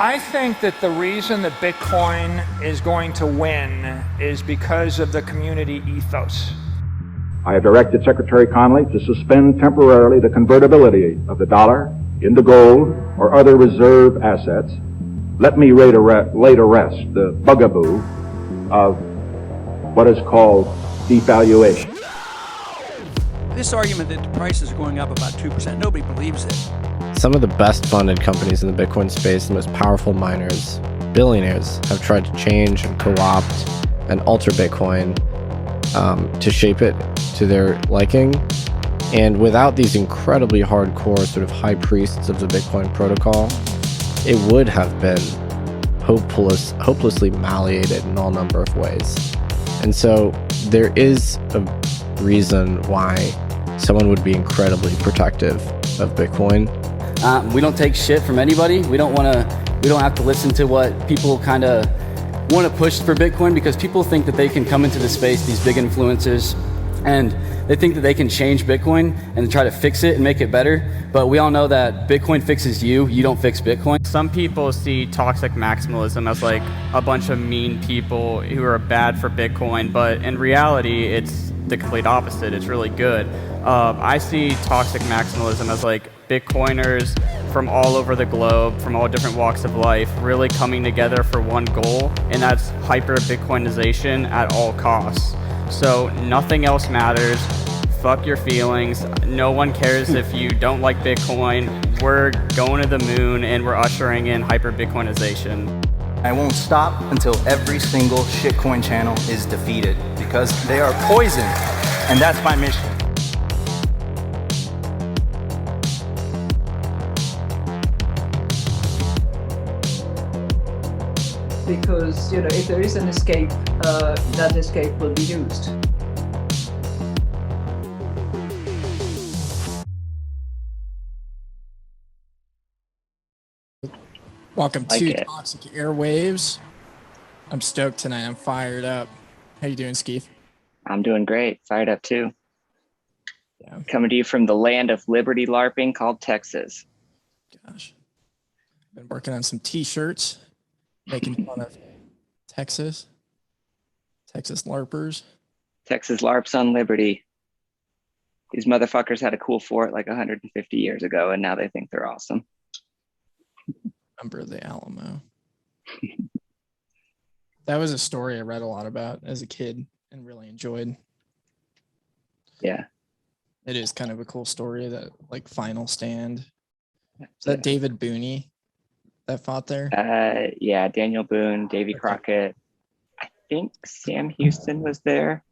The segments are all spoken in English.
I think that the reason that Bitcoin is going to win is because of the community ethos. I have directed Secretary Connally to suspend temporarily the convertibility of the dollar into gold or other reserve assets. Let me lay to rest the bugaboo of what is called devaluation. This argument that the prices are going up about 2%, nobody believes it. Some of the best funded companies in the Bitcoin space, the most powerful miners, billionaires, have tried to change and co-opt and alter Bitcoin to shape it to their liking. And without these incredibly hardcore sort of high priests of the Bitcoin protocol, it would have been hopelessly malleated in all number of ways. And so there is a reason why someone would be incredibly protective of Bitcoin. We don't take shit from anybody. We don't have to listen to what people kind of want to push for Bitcoin, because people think that they can come into the space, these big influencers, and they think that they can change Bitcoin and try to fix it and make it better. But we all know that Bitcoin fixes you. You don't fix Bitcoin. Some people see toxic maximalism as like a bunch of mean people who are bad for Bitcoin, but in reality, it's the complete opposite. It's really good. I see toxic maximalism as like Bitcoiners from all over the globe, from all different walks of life, really coming together for one goal, and that's hyper Bitcoinization at all costs. So nothing else matters. Fuck your feelings. No one cares if you don't like Bitcoin. We're going to the moon and we're ushering in hyper Bitcoinization. I won't stop until every single shitcoin channel is defeated, because they are poison, and that's my mission. Because, if there is an escape, that escape will be used. Welcome to Toxic Airwaves. I'm stoked tonight. I'm fired up. How you doing, Skeeth? I'm doing great. Fired up too. Yeah. Coming to you from the land of liberty LARPing called Texas. Gosh. Been working on some t-shirts, making fun of Texas LARPers. Texas LARPs on Liberty. These motherfuckers had a cool fort like 150 years ago, and now they think they're awesome. Remember the Alamo. That was a story I read a lot about as a kid and really enjoyed. Yeah. It is kind of a cool story, that like final stand. Is that David Booney that fought there? Yeah, Daniel Boone, Davy Crockett. I think Sam Houston was there.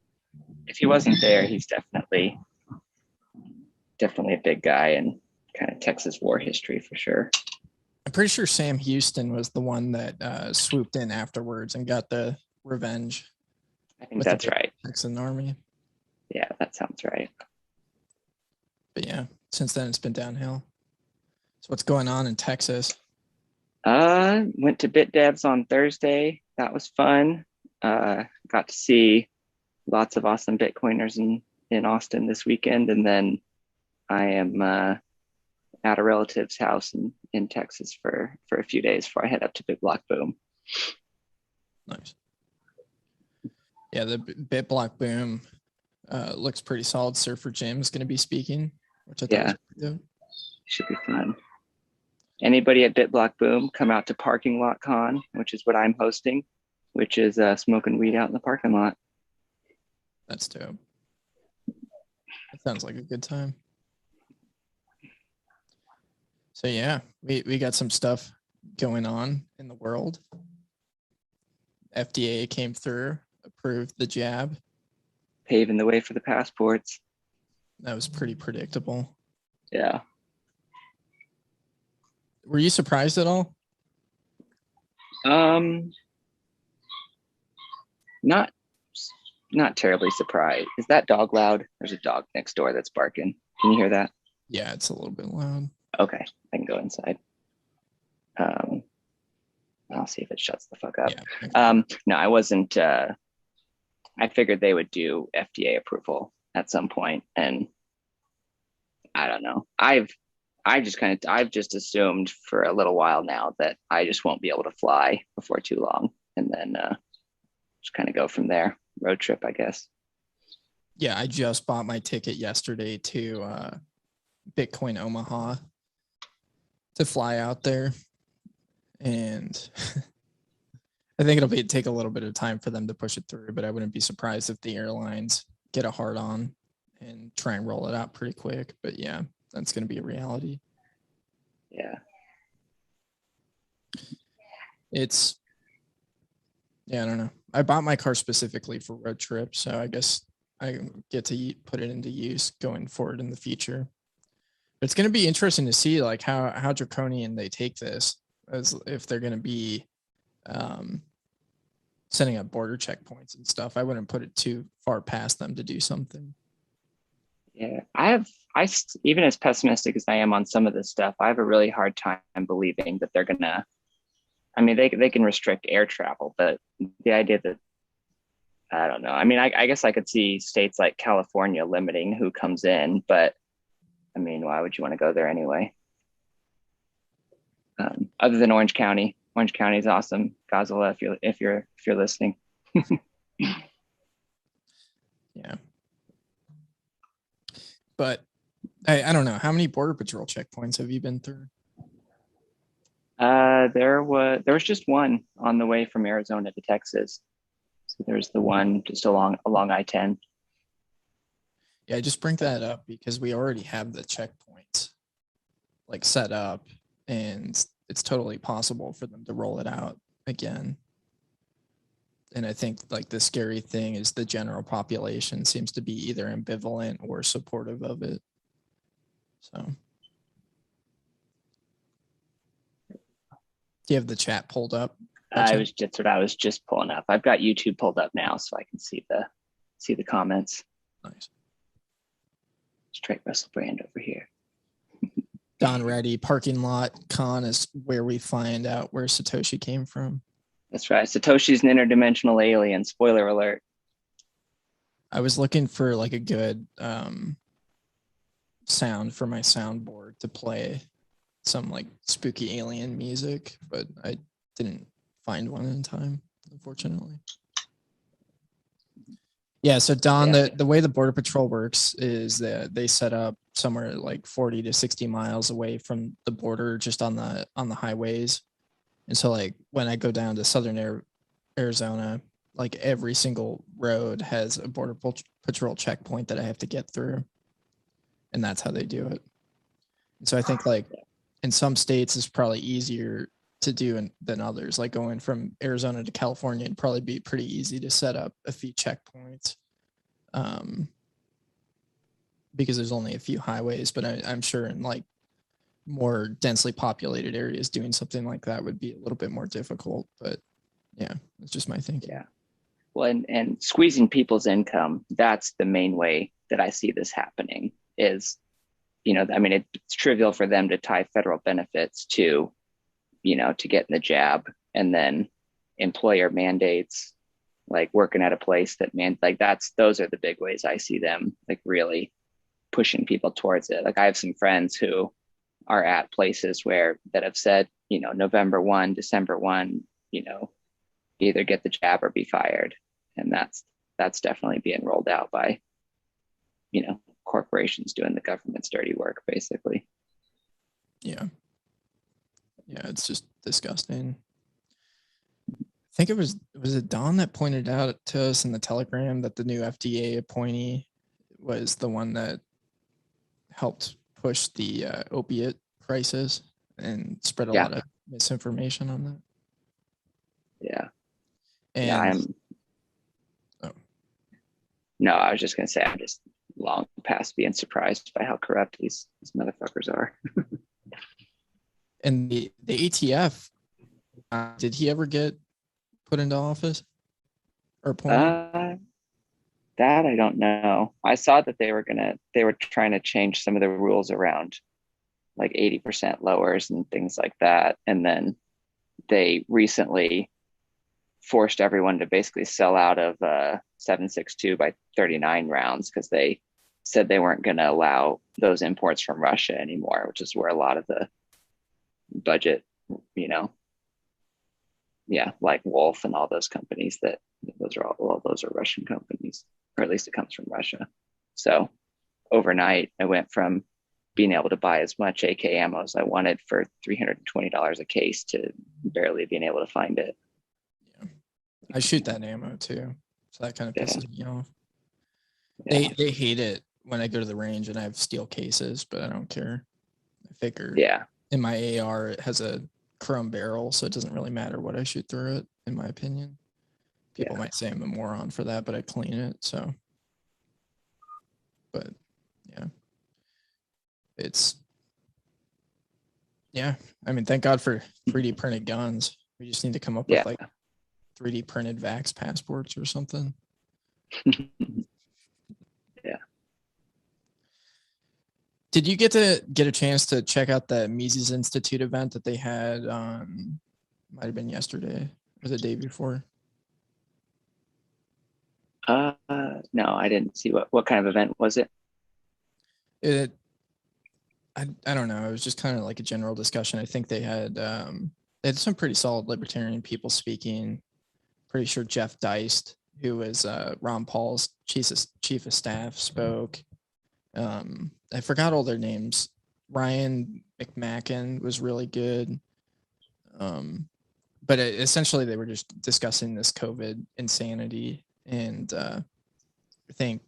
If he wasn't there, he's definitely a big guy in kind of Texas war history for sure. I'm pretty sure Sam Houston was the one that swooped in afterwards and got the revenge. I think that's right. Texan Army. Yeah, that sounds right. But yeah, since then it's been downhill. So what's going on in Texas? Went to BitDevs on Thursday. That was fun. Got to see lots of awesome Bitcoiners in Austin this weekend, and then I am at a relative's house in Texas for a few days before I head up to Bit Block Boom. Nice. Yeah, the Bit Block Boom looks pretty solid. Surfer Jim is going to be speaking, which I thought was pretty dope. Should be fun. Anybody at Bit Block Boom, come out to Parking Lot Con, which is what I'm hosting, which is smoking weed out in the parking lot. That's dope. That sounds like a good time. So yeah, we got some stuff going on in the world. FDA came through, approved the jab. Paving the way for the passports. That was pretty predictable. Yeah. Were you surprised at all? Not terribly surprised. Is that dog loud? There's a dog next door that's barking. Can you hear that? Yeah, it's a little bit loud. Okay, I can go inside. I'll see if it shuts the fuck up. Yeah. No, I wasn't. I figured they would do FDA approval at some point, and I don't know. I've I've just assumed for a little while now that I just won't be able to fly before too long, and then just kind of go from there. Road trip, I guess. Yeah, I just bought my ticket yesterday to Bitcoin Omaha to fly out there, and I think it'll take a little bit of time for them to push it through, but I wouldn't be surprised if the airlines get a hard on and try and roll it out pretty quick. But yeah, that's going to be a reality. Yeah. I don't know. I bought my car specifically for road trips, so I guess I get to put it into use going forward in the future. But it's going to be interesting to see like how draconian they take this, as if they're going to be setting up border checkpoints and stuff. I wouldn't put it too far past them to do something. Yeah, even as pessimistic as I am on some of this stuff, I have a really hard time believing that they're gonna. I mean, they can restrict air travel, but the idea that, I don't know. I mean, I guess I could see states like California limiting who comes in, but I mean, why would you want to go there anyway? Other than Orange County. Orange County is awesome. Gazala, if you're listening. Yeah. But I don't know. How many border patrol checkpoints have you been through? There was just one on the way from Arizona to Texas. So there's the one just along I-10. Yeah, I just bring that up because we already have the checkpoints like set up, and it's totally possible for them to roll it out again. And I think like the scary thing is the general population seems to be either ambivalent or supportive of it. So do you have the chat pulled up? That's what I was just pulling up. I've got YouTube pulled up now so I can see the comments. Nice. Straight Russell Brand over here. Don Reddy, parking lot con is where we find out where Satoshi came from. That's right. Satoshi's an interdimensional alien. Spoiler alert. I was looking for like a good sound for my soundboard to play some like spooky alien music, but I didn't find one in time, unfortunately. Yeah, so Don, the way the Border Patrol works is that they set up somewhere like 40 to 60 miles away from the border, just on the highways. And so like when I go down to southern Arizona, like every single road has a Border Patrol checkpoint that I have to get through. And that's how they do it. And so I think like in some states it's probably easier to do than others. Like going from Arizona to California, it'd probably be pretty easy to set up a few checkpoints because there's only a few highways. But I'm sure in like more densely populated areas, doing something like that would be a little bit more difficult. But yeah, it's just my thinking. Yeah. Well, and squeezing people's income, that's the main way that I see this happening is, you know, I mean, it's trivial for them to tie federal benefits to, you know, to get in the jab, and then employer mandates, like working at a place that those are the big ways I see them like really pushing people towards it. Like I have some friends who are at places that have said, you know, November 1, December 1, you know, either get the jab or be fired. And that's definitely being rolled out by, you know, corporations doing the government's dirty work, basically. Yeah. Yeah, it's just disgusting. I think was it Don that pointed out to us in the Telegram that the new FDA appointee was the one that helped push the opiate crisis and spread a lot of misinformation on that. Yeah. And no, I was just gonna say I'm just long past being surprised by how corrupt these motherfuckers are. And the ATF, did he ever get put into office or appointed? That I don't know. I saw that they were trying to change some of the rules around like 80% lowers and things like that. And then they recently forced everyone to basically sell out of 7.62 by 39 rounds because they said they weren't going to allow those imports from Russia anymore, which is where a lot of the budget, you know, yeah, like Wolf and all those companies, that those are all those are Russian companies, or at least it comes from Russia. So overnight, I went from being able to buy as much AK ammo as I wanted for $320 a case to barely being able to find it. Yeah. I shoot that ammo too, so that kind of pisses me off. Yeah. They hate it when I go to the range and I have steel cases, but I don't care. I figure Yeah. in my AR it has a chrome barrel, so it doesn't really matter what I shoot through it, in my opinion. People might say I'm a moron for that, but I clean it, so. But yeah, I mean, thank God for 3D printed guns. We just need to come up with like 3D printed Vax passports or something. Yeah. Did you get a chance to check out the Mises Institute event that they had on, might have been yesterday or the day before? No, I didn't see what kind of event was it. I don't know. It was just kind of like a general discussion. I think they had some pretty solid libertarian people speaking. Pretty sure Jeff Deist, who was Ron Paul's chief of staff, spoke. I forgot all their names. Ryan McMacken was really good. But essentially they were just discussing this COVID insanity. And I think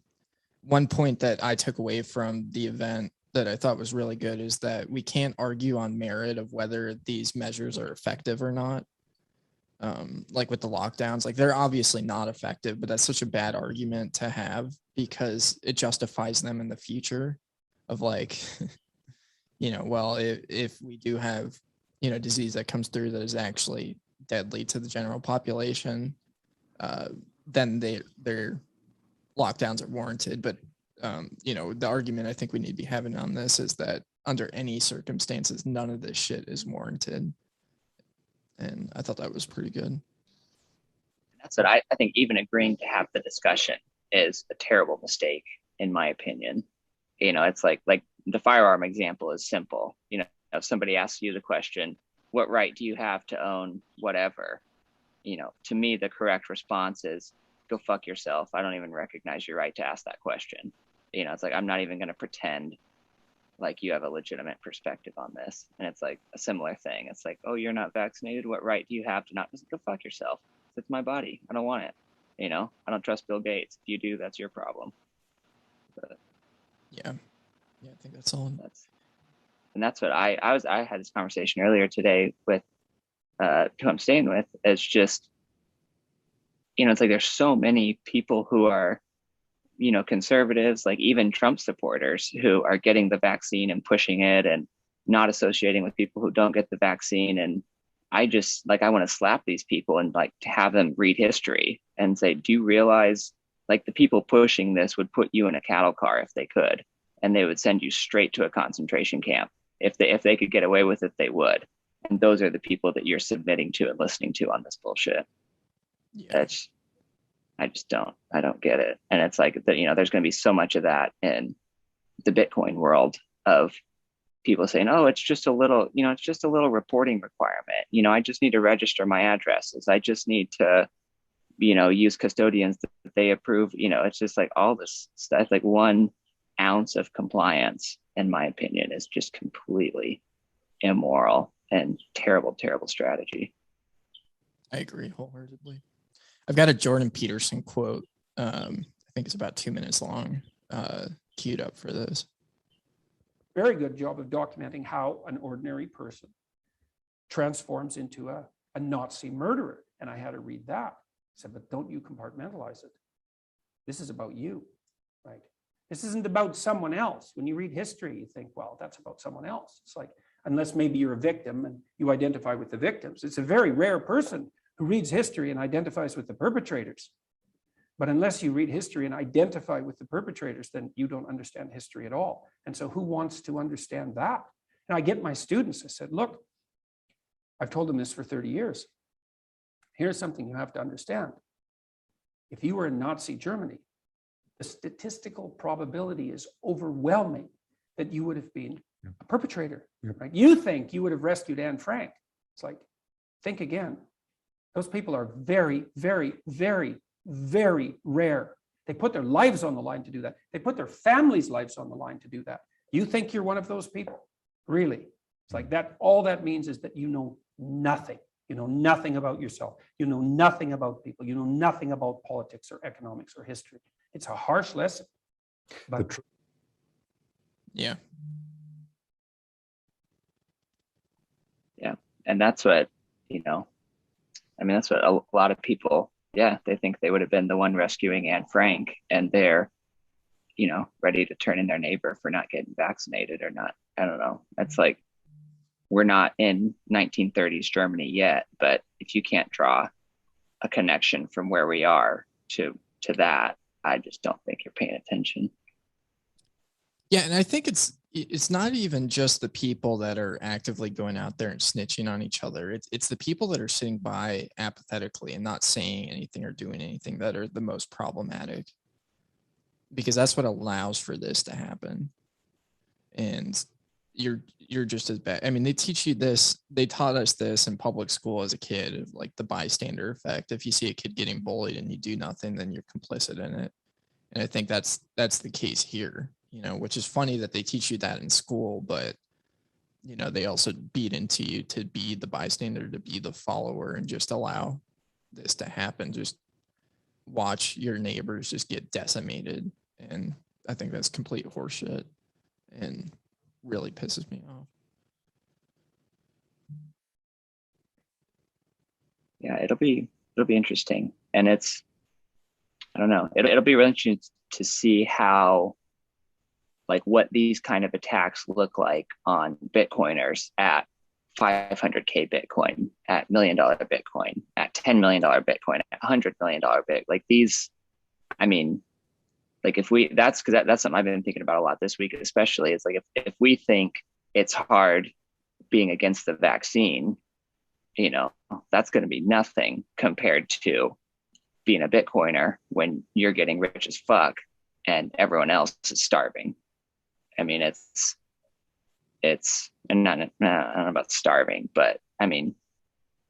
one point that I took away from the event that I thought was really good is that we can't argue on merit of whether these measures are effective or not. Like with the lockdowns, like they're obviously not effective, but that's such a bad argument to have because it justifies them in the future of like, you know, well, if we do have, you know, disease that comes through that is actually deadly to the general population, then their lockdowns are warranted. But, you know, the argument I think we need to be having on this is that under any circumstances, none of this shit is warranted. And I thought that was pretty good. That's what I think even agreeing to have the discussion is a terrible mistake, in my opinion. You know, it's like the firearm example is simple. You know, if somebody asks you the question, what right do you have to own whatever? You know, to me, the correct response is go fuck yourself. I don't even recognize your right to ask that question. You know, it's like, I'm not even going to pretend like you have a legitimate perspective on this. And it's like a similar thing. It's like, oh, you're not vaccinated. What right do you have to not? Just go fuck yourself. It's my body. I don't want it. You know, I don't trust Bill Gates. If you do, that's your problem. But yeah, I think that's all. That's what I had this conversation earlier today with who I'm staying with. It's just, you know, it's like there's so many people who are, you know, conservatives, like even Trump supporters who are getting the vaccine and pushing it and not associating with people who don't get the vaccine. And I just like, I want to slap these people and like to have them read history and say, do you realize like the people pushing this would put you in a cattle car if they could, and they would send you straight to a concentration camp. If they could get away with it, they would. And those are the people that you're submitting to and listening to on this bullshit. Yeah. I don't get it. And it's like, you know, there's going to be so much of that in the Bitcoin world of people saying, oh, it's just a little reporting requirement. You know, I just need to register my addresses. I just need to, you know, use custodians that they approve. You know, it's just like all this stuff, like 1 ounce of compliance, in my opinion, is just completely immoral and terrible, terrible strategy. I agree wholeheartedly. I've got a Jordan Peterson quote. I think it's about 2 minutes long, queued up for this. Very good job of documenting how an ordinary person transforms into a Nazi murderer. And I had to read that. I said, but don't you compartmentalize it. This is about you, right? This isn't about someone else. When you read history, you think, well, that's about someone else. It's like, unless maybe you're a victim and you identify with the victims. It's a very rare person who reads history and identifies with the perpetrators. But unless you read history and identify with the perpetrators, then you don't understand history at all. And so who wants to understand that? And I get my students, I said, look, I've told them this for 30 years. Here's something you have to understand. If you were in Nazi Germany, the statistical probability is overwhelming that you would have been a perpetrator, right? You think you would have rescued Anne Frank. It's like, think again. Those people are very, very, very, very rare. They put their lives on the line to do that. They put their families' lives on the line to do that. You think you're one of those people? Really? It's like that. All that means is that you know nothing. You know nothing about yourself. You know nothing about people. You know nothing about politics or economics or history. It's a harsh lesson. But Yeah. Yeah. And that's what, I mean, that's what a lot of people, they think they would have been the one rescuing Anne Frank, and they're, ready to turn in their neighbor for not getting vaccinated or not. I don't know. It's like, we're not in 1930s Germany yet, but if you can't draw a connection from where we are to that, I just don't think you're paying attention. Yeah, and I think it's not even just the people that are actively going out there and snitching on each other. It's the people that are sitting by apathetically and not saying anything or doing anything that are the most problematic, because that's what allows for this to happen. And you're just as bad. I mean, they teach you this. They taught us this in public school as a kid, of like the bystander effect. If you see a kid getting bullied and you do nothing, then you're complicit in it. And I think that's the case here, which is funny that they teach you that in school, but they also beat into you to be the bystander, to be the follower, and just allow this to happen. Just watch your neighbors just get decimated. And I think that's complete horseshit and really pisses me off. Yeah, it'll be interesting. And I don't know, it'll be really interesting to see how, like, what these kind of attacks look like on Bitcoiners at 500K Bitcoin, at $1 million Bitcoin, at $10 million Bitcoin, at $100 million Bitcoin. Like these, I mean, like that's something I've been thinking about a lot this week, especially. It's like, if we think it's hard being against the vaccine, that's going to be nothing compared to being a Bitcoiner when you're getting rich as fuck and everyone else is starving. I mean, it's and not, I don't know about starving, but I mean,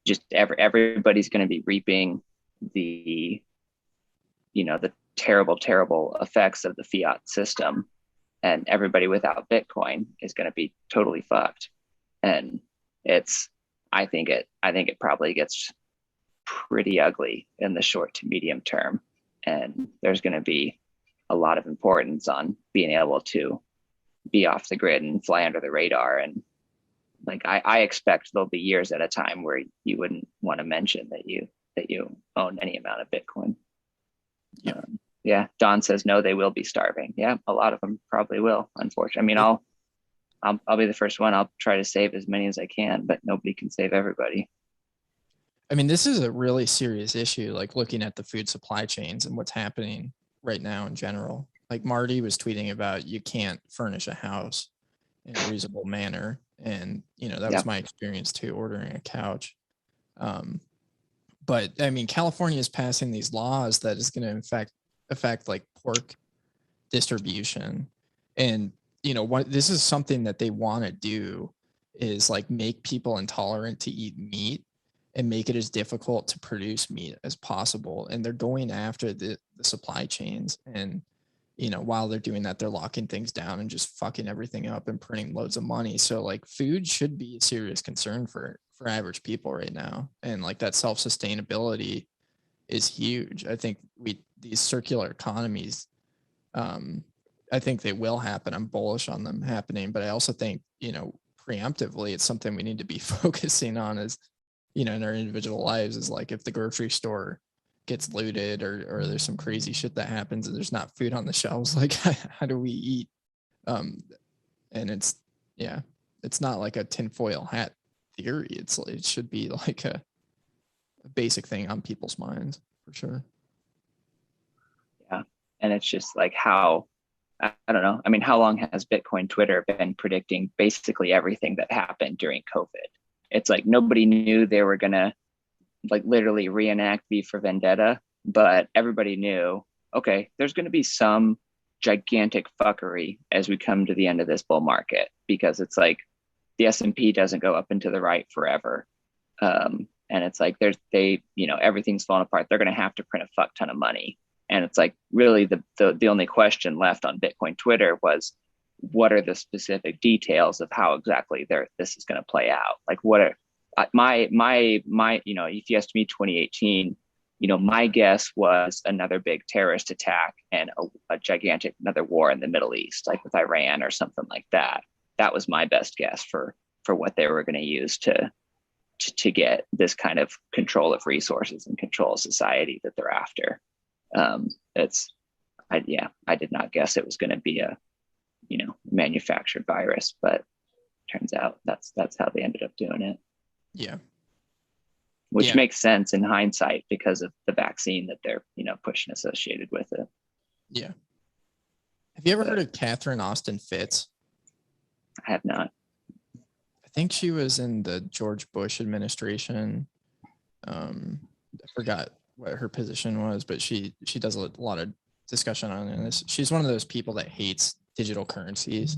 just everybody's going to be reaping the terrible, terrible effects of the fiat system, and everybody without Bitcoin is going to be totally fucked. And I think it probably gets pretty ugly in the short to medium term. And there's going to be a lot of importance on being able to be off the grid and fly under the radar. And like, I expect there'll be years at a time where you wouldn't want to mention that you own any amount of Bitcoin. Yeah. Don says, no, they will be starving. Yeah. A lot of them probably will, unfortunately. I mean, I'll be the first one. I'll try to save as many as I can, but nobody can save everybody. I mean, this is a really serious issue, like looking at the food supply chains and what's happening right now in general. Like Marty was tweeting about, you can't furnish a house in a reasonable manner. And, that was my experience too, ordering a couch. But I mean, California is passing these laws that is going to affect like pork distribution. And, this is something that they want to do, is like make people intolerant to eat meat and make it as difficult to produce meat as possible. And they're going after the supply chains. And, while they're doing that, they're locking things down and just fucking everything up and printing loads of money. So like, food should be a serious concern for average people right now. And like, that self-sustainability is huge. I think these circular economies, I think they will happen. I'm bullish on them happening, but I also think, preemptively, it's something we need to be focusing on as, in our individual lives, is like, if the grocery store gets looted or there's some crazy shit that happens and there's not food on the shelves, like how do we eat? And it's not like a tinfoil hat theory. It should be like a basic thing on people's minds for sure. Yeah. And it's just like, how, I don't know. I mean, how long has Bitcoin Twitter been predicting basically everything that happened during COVID? It's like, nobody knew they were going to like literally reenact V for Vendetta, but everybody knew, okay, there's going to be some gigantic fuckery as we come to the end of this bull market, because it's like the S&P doesn't go up and to the right forever. And it's like everything's falling apart. They're going to have to print a fuck ton of money. And it's like really the only question left on Bitcoin Twitter was, what are the specific details of how exactly this is going to play out? Like, what are my if you asked me 2018, my guess was another big terrorist attack and a gigantic another war in the Middle East, like with Iran or something like that. That was my best guess for what they were going to use to get this kind of control of resources and control of society that they're after. I did not guess it was going to be a manufactured virus, but turns out that's how they ended up doing it. Yeah. Which makes sense in hindsight because of the vaccine that they're pushing associated with it. Yeah. Have you ever heard of Catherine Austin Fitts? I have not. I think she was in the George Bush administration. I forgot what her position was, but she does a lot of discussion on this. She's one of those people that hates digital currencies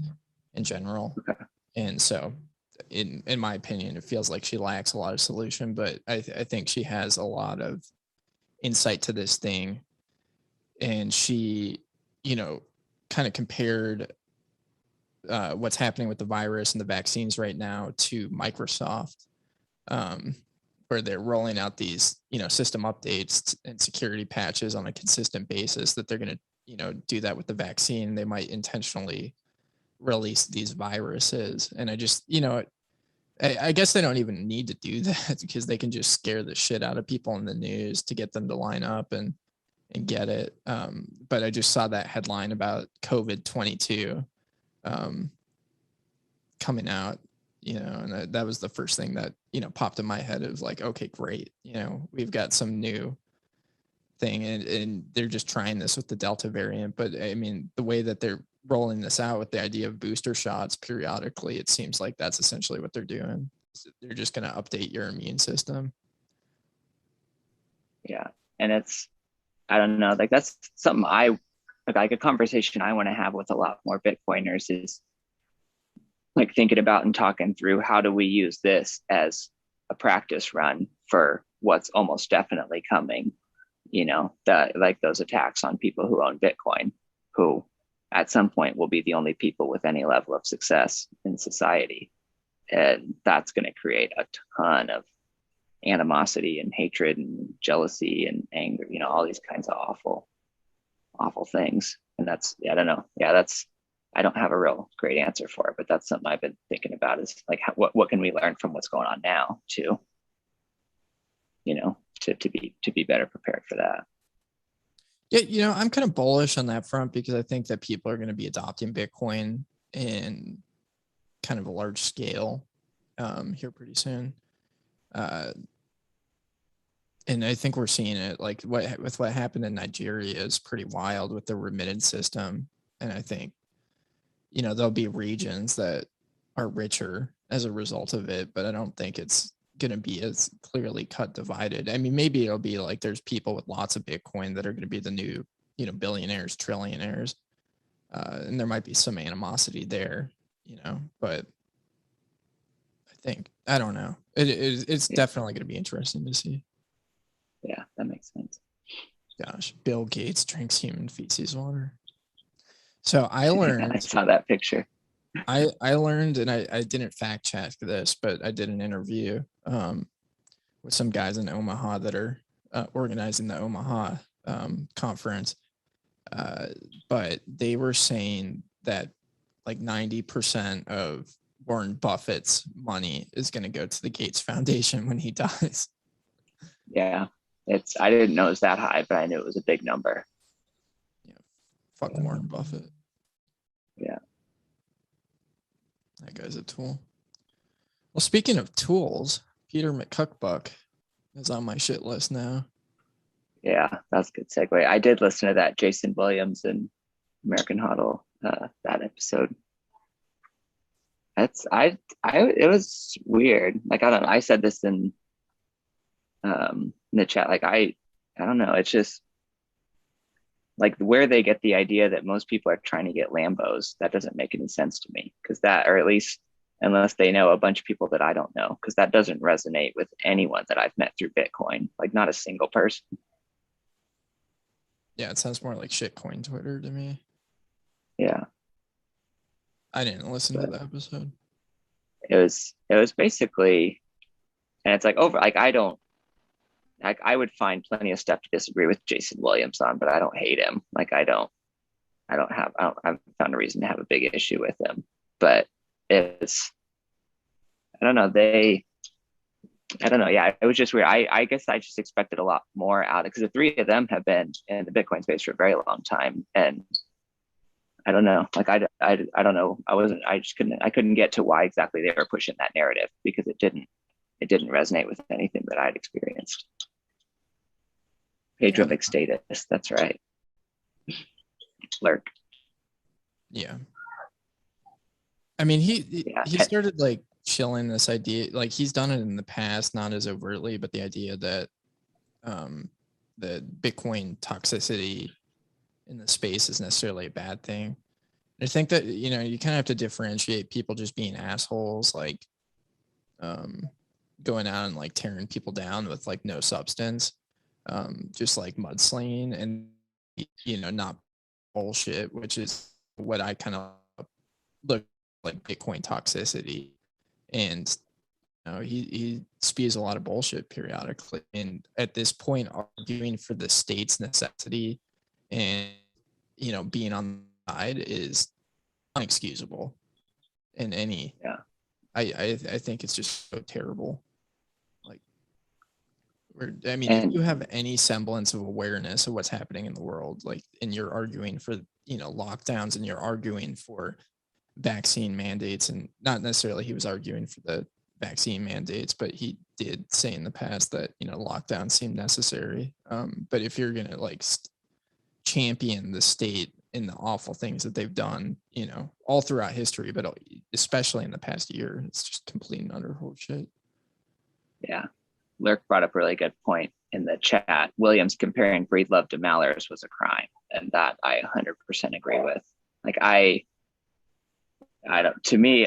in general. Okay. And so in my opinion, it feels like she lacks a lot of solution, but I think she has a lot of insight to this thing. And she, kind of compared what's happening with the virus and the vaccines right now to Microsoft, where they're rolling out these, system updates and security patches on a consistent basis, that they're going to, do that with the vaccine. They might intentionally release these viruses. And I just, I guess they don't even need to do that, because they can just scare the shit out of people in the news to get them to line up and get it. But I just saw that headline about COVID-22 coming out, and that was the first thing that, popped in my head. It was like, okay, great. We've got some new thing, and they're just trying this with the Delta variant. But I mean, the way that they're rolling this out with the idea of booster shots periodically, it seems like that's essentially what they're doing. They're just going to update your immune system. Yeah. And I don't know, like that's something like a conversation I want to have with a lot more Bitcoiners is like thinking about and talking through, how do we use this as a practice run for what's almost definitely coming, like those attacks on people who own Bitcoin, who at some point will be the only people with any level of success in society. And that's going to create a ton of animosity and hatred and jealousy and anger, all these kinds of awful things. And I don't know. Yeah, I don't have a real great answer for it, but that's something I've been thinking about, is like, what can we learn from what's going on now to be better prepared for that. Yeah, I'm kind of bullish on that front, because I think that people are going to be adopting Bitcoin in kind of a large scale here pretty soon. And I think we're seeing it, like what happened in Nigeria is pretty wild with the remittance system. And I think, there'll be regions that are richer as a result of it, but I don't think it's going to be as clearly cut divided. I mean, maybe it'll be like there's people with lots of Bitcoin that are going to be the new, billionaires, trillionaires. And there might be some animosity there, but I don't know. It's definitely going to be interesting to see. Yeah, that makes sense. Gosh, Bill Gates drinks human feces water. So I learned. I saw that picture. I learned, and I didn't fact check this, but I did an interview with some guys in Omaha that are organizing the Omaha conference. But they were saying that like 90% of Warren Buffett's money is going to go to the Gates Foundation when he dies. Yeah, I didn't know it was that high, but I knew it was a big number. Yeah, fuck Warren Buffett. Yeah. That guy's a tool. Well, speaking of tools, Peter McCuckbuck is on my shit list now. Yeah, that's a good segue. I did listen to that Jason Williams and American Huddle, that episode. It was weird. Like, I don't know. I said this in the chat. Like, I don't know. It's just, like where they get the idea that most people are trying to get Lambos, that doesn't make any sense to me. Because that, or at least unless they know a bunch of people that I don't know, because that doesn't resonate with anyone that I've met through Bitcoin, like not a single person. Yeah, it sounds more like shitcoin Twitter to me. Yeah. I didn't listen to the episode. It was basically, and it's like over, like I would find plenty of stuff to disagree with Jason Williams on, but I don't hate him. Like I haven't found a reason to have a big issue with him, but it's, I don't know. I don't know. Yeah, it was just weird. I guess I just expected a lot more out of it because the three of them have been in the Bitcoin space for a very long time. And I don't know. Like, I don't know. I couldn't get to why exactly they were pushing that narrative because it didn't resonate with anything that I'd experienced. Pedrovic status. That's right. Lurk. Yeah. I mean, he started like chilling this idea, like he's done it in the past, not as overtly, but the idea that the Bitcoin toxicity in the space is necessarily a bad thing. I think that, you know, you kind of have to differentiate people just being assholes, like going out and like tearing people down with like no substance, just like mudslinging and, you know, not bullshit, which is what I kind of look like Bitcoin toxicity. And you know, he spews a lot of bullshit periodically, and at this point arguing for the state's necessity and, you know, being on the side is unexcusable in any. I think it's just so terrible. Like, I mean, if you have any semblance of awareness of what's happening in the world, like, and you're arguing for, you know, lockdowns, and you're arguing for vaccine mandates, and not necessarily he was arguing for the vaccine mandates, but he did say in the past that, you know, lockdowns seem necessary. But if you're going to like champion the state in the awful things that they've done, you know, all throughout history, but especially in the past year, it's just complete and utter bullshit. Yeah. Lurk brought up a really good point in the chat. Williams comparing Breedlove to Mallers was a crime. And that I 100% agree with. Like I don't, to me,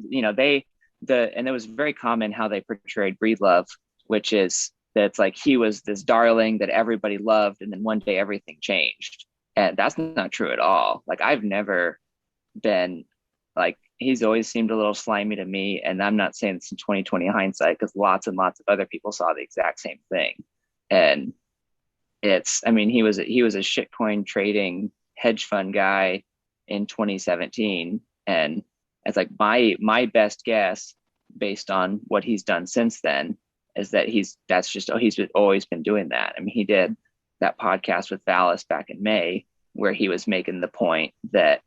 you know, and it was very common how they portrayed Breedlove, which is that it's like he was this darling that everybody loved, and then one day everything changed. And that's not true at all. Like, I've never been like, he's always seemed a little slimy to me. And I'm not saying this in 2020 hindsight, because lots and lots of other people saw the exact same thing. And it's, I mean, he was a shitcoin trading hedge fund guy in 2017. And it's like my best guess based on what he's done since then is that he's always been doing that. I mean, he did that podcast with Vallis back in May, where he was making the point that,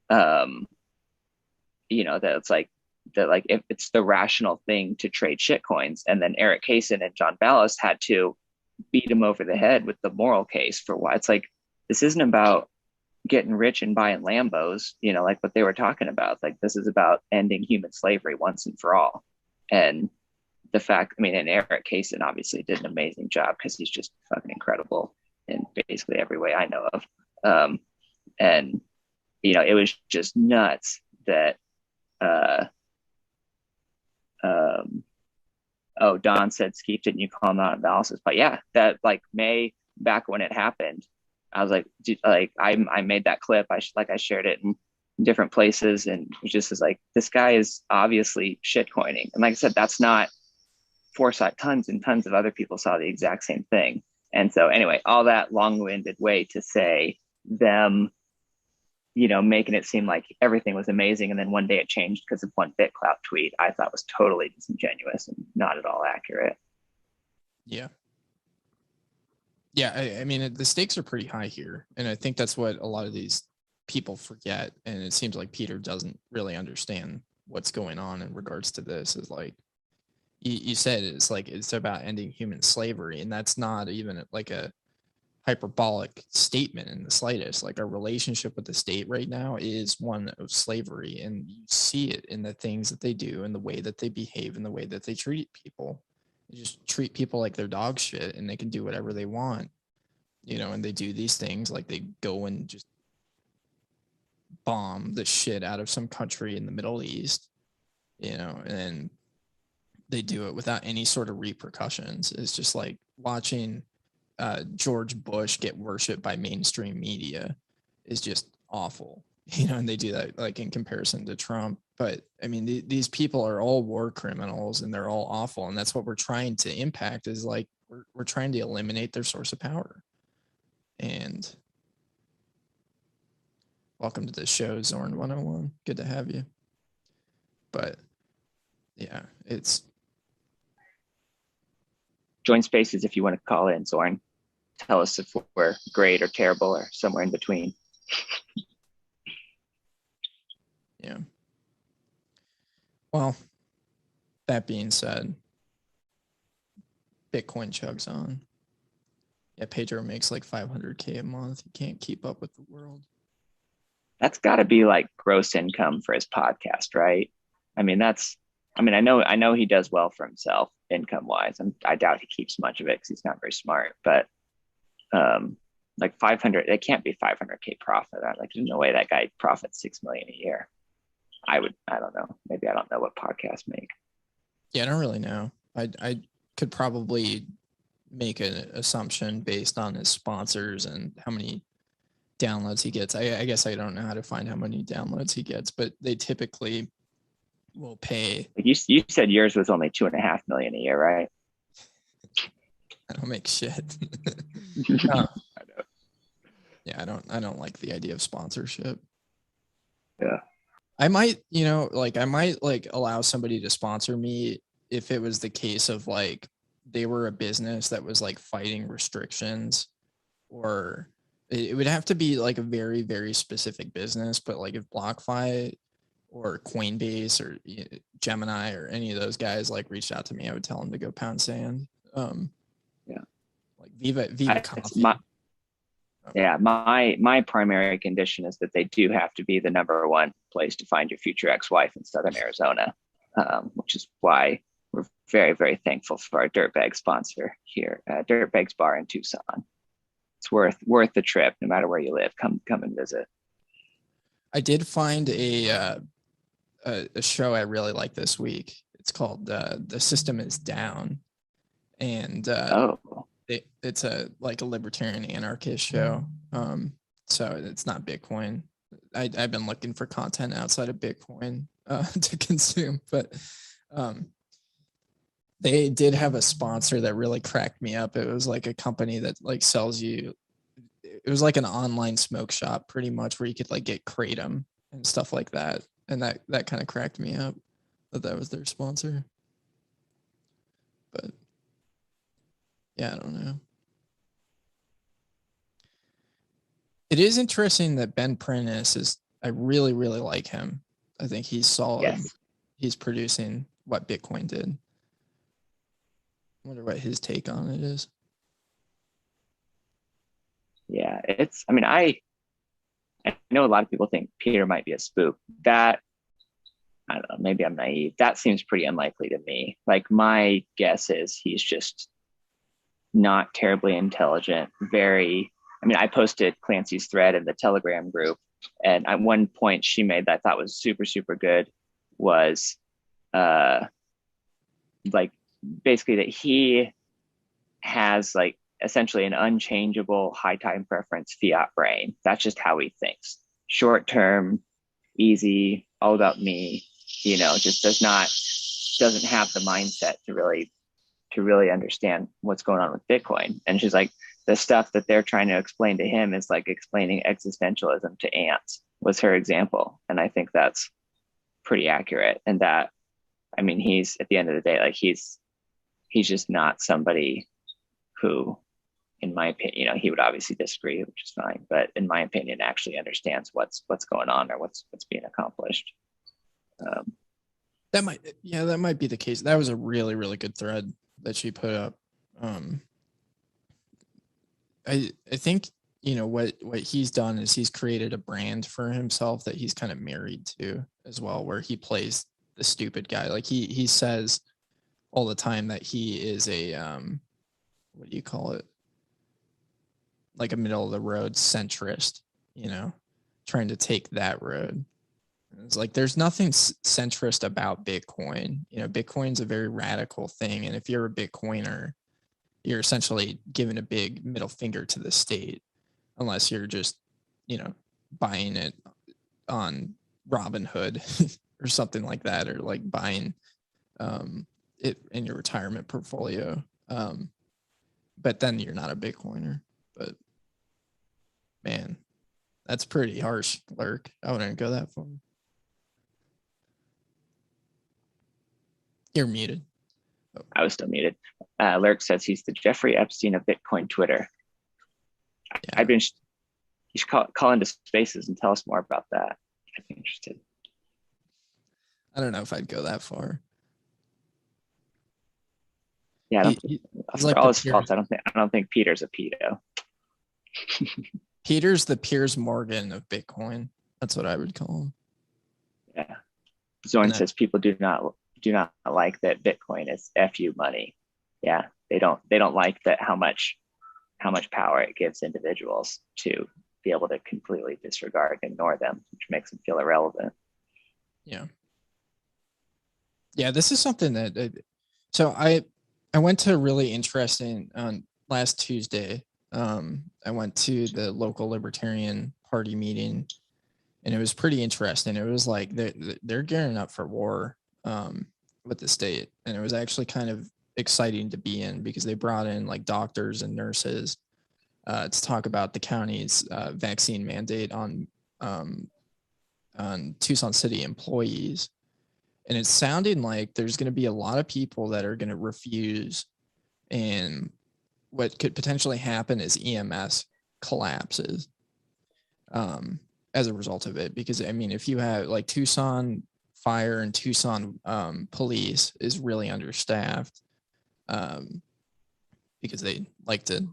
you know, that it's like that, like if it's the rational thing to trade shitcoins, and then Eric Kaysen and John Vallis had to beat him over the head with the moral case for why it's like, this isn't about getting rich and buying Lambos, you know, like what they were talking about. Like, this is about ending human slavery once and for all. And the fact, I mean, and Eric Kaysen obviously did an amazing job because he's just fucking incredible in basically every way I know of. And, you know, it was just nuts that, Don said, Skeef, didn't you call him out analysis? But yeah, that like May, back when it happened, I was like, I made that clip. I shared it in different places, and it just is like, this guy is obviously shitcoining. And like I said, that's not foresight. Tons and tons of other people saw the exact same thing. And so anyway, all that long-winded way to say them, you know, making it seem like everything was amazing, and then one day it changed because of one BitClout tweet, I thought was totally disingenuous and not at all accurate. Yeah. Yeah, I mean, the stakes are pretty high here, and I think that's what a lot of these people forget. And it seems like Peter doesn't really understand what's going on in regards to this. Is like you said, it's like it's about ending human slavery, and that's not even like a hyperbolic statement in the slightest. Like, our relationship with the state right now is one of slavery, and you see it in the things that they do and the way that they behave and the way that they treat people. They just treat people like they're dog shit, and they can do whatever they want. and they do these things like they go and just bomb the shit out of some country in the Middle East, and they do it without any sort of repercussions. It's just like watching George Bush get worshipped by mainstream media is just awful, and they do that like in comparison to Trump. But I mean, these people are all war criminals and they're all awful. And that's what we're trying to impact is like, we're trying to eliminate their source of power. And welcome to the show, Zorn 101. Good to have you. But yeah, it's join spaces if you want to call in, Zorn. Tell us if we're great or terrible or somewhere in between. Yeah. Well, that being said, Bitcoin chugs on. Yeah, Pedro makes like 500K a month. He can't keep up with the world. That's got to be like gross income for his podcast, right? I know he does well for himself income wise. I doubt he keeps much of it because he's not very smart, but like 500, it can't be 500K profit. Like there's no way that guy profits 6 million a year. I don't know. Maybe I don't know what podcasts make. Yeah, I don't really know. I could probably make an assumption based on his sponsors and how many downloads he gets. I guess I don't know how to find how many downloads he gets, but they typically will pay. Like you said yours was only 2.5 million a year, right? I don't make shit. Yeah, I don't like the idea of sponsorship. Yeah. I might allow somebody to sponsor me if it was the case of like they were a business that was like fighting restrictions, or it would have to be like a very, very specific business. But like if BlockFi or Coinbase or Gemini or any of those guys like reached out to me, I would tell them to go pound sand. Yeah. Like Viva Coffee. My primary condition is that they do have to be the number one place to find your future ex-wife in Southern Arizona, which is why we're very, very thankful for our Dirtbag sponsor here, Dirtbag's Bar in Tucson. It's worth the trip, no matter where you live. Come and visit. I did find a show I really like this week. It's called The System Is Down, and it's a libertarian anarchist show. So it's not Bitcoin. I've been looking for content outside of Bitcoin to consume, but they did have a sponsor that really cracked me up. It was like a company that like sells you. It was like an online smoke shop, pretty much, where you could like get kratom and stuff like that, and that kind of cracked me up that was their sponsor. But yeah, I don't know. It is interesting that Ben Prentice is, I really, really like him. I think he's solid. Yes. He's producing what Bitcoin did. I wonder what his take on it is. Yeah, I know a lot of people think Peter might be a spook. That, I don't know, maybe I'm naive. That seems pretty unlikely to me. Like my guess is he's just not terribly intelligent. I posted Clancy's thread in the Telegram group, and at one point she made that I thought was super, super good was basically that he has like essentially an unchangeable high time preference fiat brain. That's just how he thinks. Short term, easy, all about me, just doesn't have the mindset to really understand what's going on with Bitcoin. And she's like, the stuff that they're trying to explain to him is like explaining existentialism to ants, was her example. And I think that's pretty accurate. And that, he's, at the end of the day, like he's just not somebody who, in my opinion, he would obviously disagree, which is fine, but in my opinion, actually understands what's going on or what's being accomplished. That might be the case. That was a really, really good thread that she put up. I think what he's done is he's created a brand for himself that he's kind of married to as well, where he plays the stupid guy. Like he says all the time that he is a what do you call it? like a middle of the road centrist, you know, trying to take that road. It's like there's nothing centrist about Bitcoin. You know, Bitcoin's a very radical thing, and if you're a Bitcoiner, you're essentially giving a big middle finger to the state, unless you're just, you know, buying it on Robinhood or something like that, or like buying it in your retirement portfolio. But then you're not a Bitcoiner. But man, that's pretty harsh, Lurk. I wouldn't go that far. You're muted. I was still muted. Lurk says he's the Jeffrey Epstein of Bitcoin Twitter. Yeah. You should call into Spaces and tell us more about that. I'd be interested. I don't know if I'd go that far. Yeah, He's for like all the his faults, I don't think Peter's a pedo. Peter's the Piers Morgan of Bitcoin. That's what I would call him. Yeah. Zorn says people do not like that Bitcoin is FU money. Yeah, they don't like that how much power it gives individuals to be able to completely disregard and ignore them, which makes them feel irrelevant. Yeah. Yeah, this is something that so I went to a really interesting on last Tuesday. I went to the local Libertarian Party meeting, and it was pretty interesting. It was like they're gearing up for war with the state, and it was actually kind of exciting to be in because they brought in like doctors and nurses to talk about the county's vaccine mandate on Tucson City employees. And it's sounding like there's going to be a lot of people that are going to refuse, and what could potentially happen is EMS collapses as a result of it. Because I mean, if you have like Tucson Fire and Tucson Police is really understaffed because they like to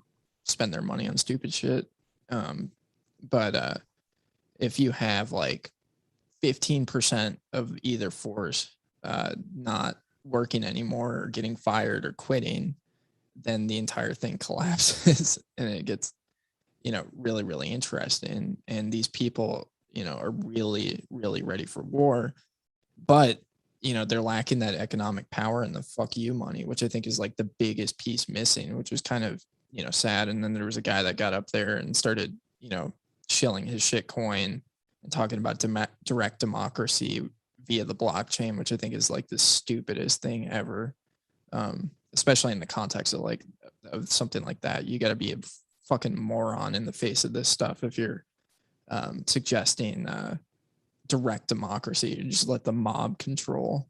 spend their money on stupid shit. But if you have like 15% of either force not working anymore or getting fired or quitting, then the entire thing collapses and it gets, you know, really, really interesting. And these people, you know, are really, really ready for war, but, you know, they're lacking that economic power and the fuck you money, which I think is like the biggest piece missing, which was kind of, you know, sad. And then there was a guy that got up there and started, you know, shilling his shit coin and talking about direct democracy via the blockchain, which I think is like the stupidest thing ever. Especially in the context of something like that. You got to be a fucking moron in the face of this stuff if you're suggesting direct democracy. You just let the mob control.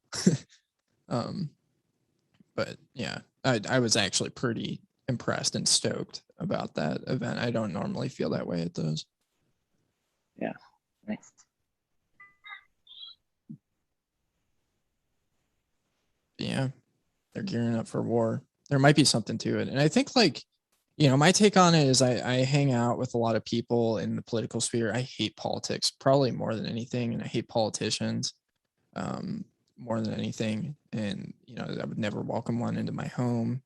But yeah, I was actually pretty impressed and stoked about that event. I don't normally feel that way at those. Yeah, nice. Yeah, they're gearing up for war. There might be something to it. And I think like, you know, my take on it is I hang out with a lot of people in the political sphere. I hate politics probably more than anything. And I hate politicians more than anything. And, you know, I would never welcome one into my home.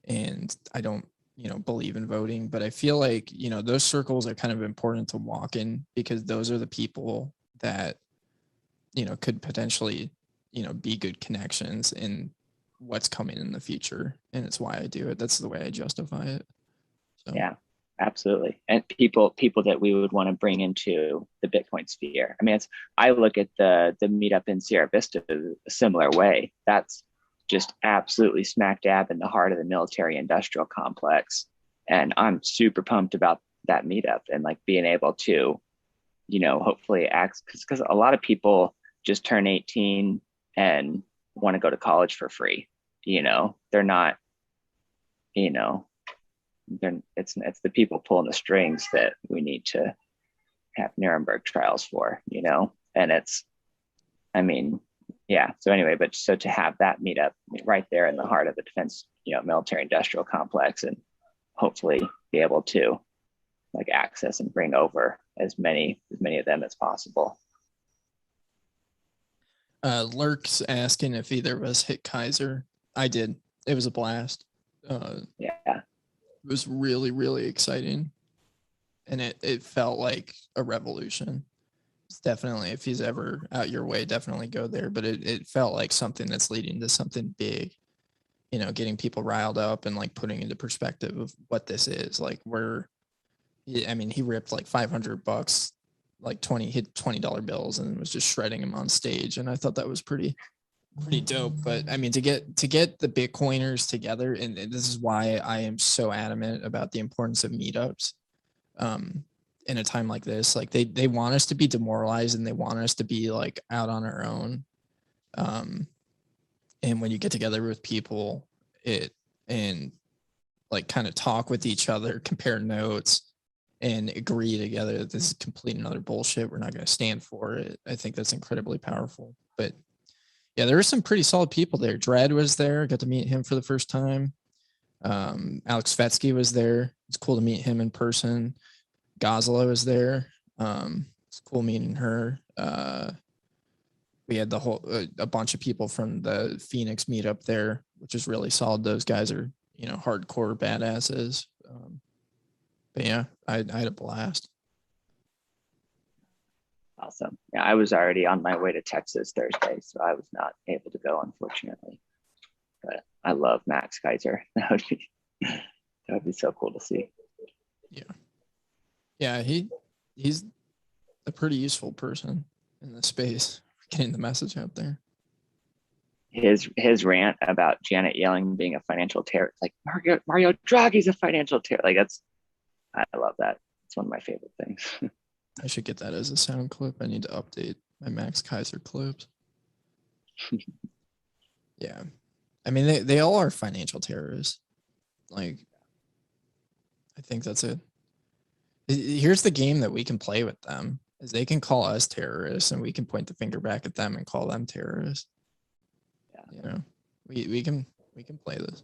And I don't, you know, believe in voting, but I feel like, you know, those circles are kind of important to walk in because those are the people that, you know, could potentially, you know, be good connections in what's coming in the future. And it's why I do it. That's the way I justify it. So. Yeah, absolutely. And people that we would want to bring into the Bitcoin sphere. I mean, I look at the meetup in Sierra Vista a similar way. That's just absolutely smack dab in the heart of the military industrial complex. And I'm super pumped about that meetup and like being able to, you know, hopefully act because a lot of people just turn 18 and want to go to college for free. You know, they're not, you know, it's the people pulling the strings that we need to have Nuremberg trials for, you know, and I mean, yeah. So anyway, but so to have that meetup right there in the heart of the defense, you know, military industrial complex, and hopefully be able to like access and bring over as many of them as possible. Lurk's asking if either of us hit Kaiser. I did. It was a blast. Yeah. It was really, really exciting. and it felt like a revolution. It's definitely, if he's ever out your way, definitely go there. But it felt like something that's leading to something big, you know, getting people riled up and like putting into perspective of what this is. Like I mean, he ripped like $500, like hit $20 bills and was just shredding them on stage. And I thought that was pretty dope. But I mean, to get the Bitcoiners together, and this is why I am so adamant about the importance of meetups. In a time like this, like they want us to be demoralized and they want us to be like out on our own. And when you get together with people, and like kind of talk with each other, compare notes, and agree together that this is complete and utter bullshit, we're not going to stand for it. I think that's incredibly powerful. But yeah, there were some pretty solid people there. Dredd was there. Got to meet him for the first time. Alex Svetsky was there. It's cool to meet him in person. Gosla was there. It's cool meeting her. We had a bunch of people from the Phoenix meetup there, which is really solid. Those guys are, you know, hardcore badasses. But yeah, I had a blast. Awesome. Yeah, I was already on my way to Texas Thursday, so I was not able to go, unfortunately. But I love Max Kaiser. That would be so cool to see. Yeah, he's a pretty useful person in the space, getting the message out there. His rant about Janet Yellen being a financial terror, like Mario Draghi's a financial terror. Like I love that. It's one of my favorite things. I should get that as a sound clip. I need to update my Max Kaiser clips. Yeah. I mean, they all are financial terrorists. Like, I think that's it. Here's the game that we can play with them, is they can call us terrorists and we can point the finger back at them and call them terrorists. Yeah. You know, we can play this.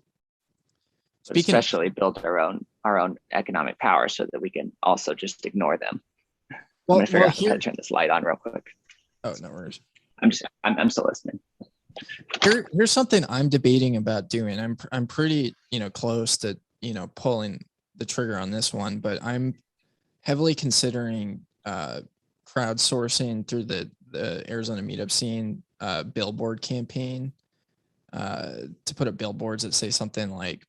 Especially build our own economic power so that we can also just ignore them. I'm gonna figure out how to turn this light on real quick. Oh, no worries. I'm still listening. Here's something I'm debating about doing. I'm pretty, you know, close to, you know, pulling the trigger on this one, but I'm heavily considering crowdsourcing through the Arizona meetup scene billboard campaign to put up billboards that say something like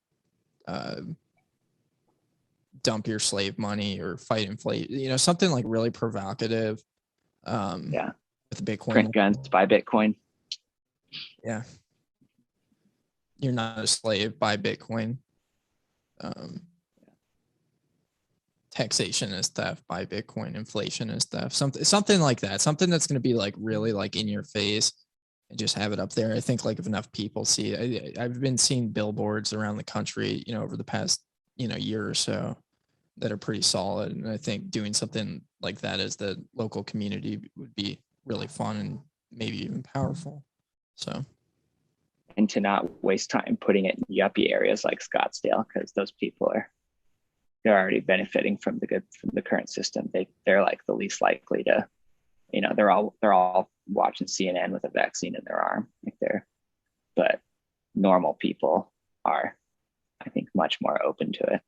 dump your slave money or fight inflation, you know, something like really provocative. Yeah. With Bitcoin. Print guns, buy Bitcoin. Yeah. You're not a slave, buy Bitcoin. Taxation is theft, buy Bitcoin. Inflation is theft. Something like that. Something that's going to be like really like in your face and just have it up there. I think like if enough people see it, I've been seeing billboards around the country, you know, over the past, you know, year or so that are pretty solid. And I think doing something like that as the local community would be really fun and maybe even powerful. So. And to not waste time putting it in yuppie areas like Scottsdale, because those people they're already benefiting from the current system. They're like the least likely to, you know, they're all watching CNN with a vaccine in their arm. But normal people are, I think, much more open to it.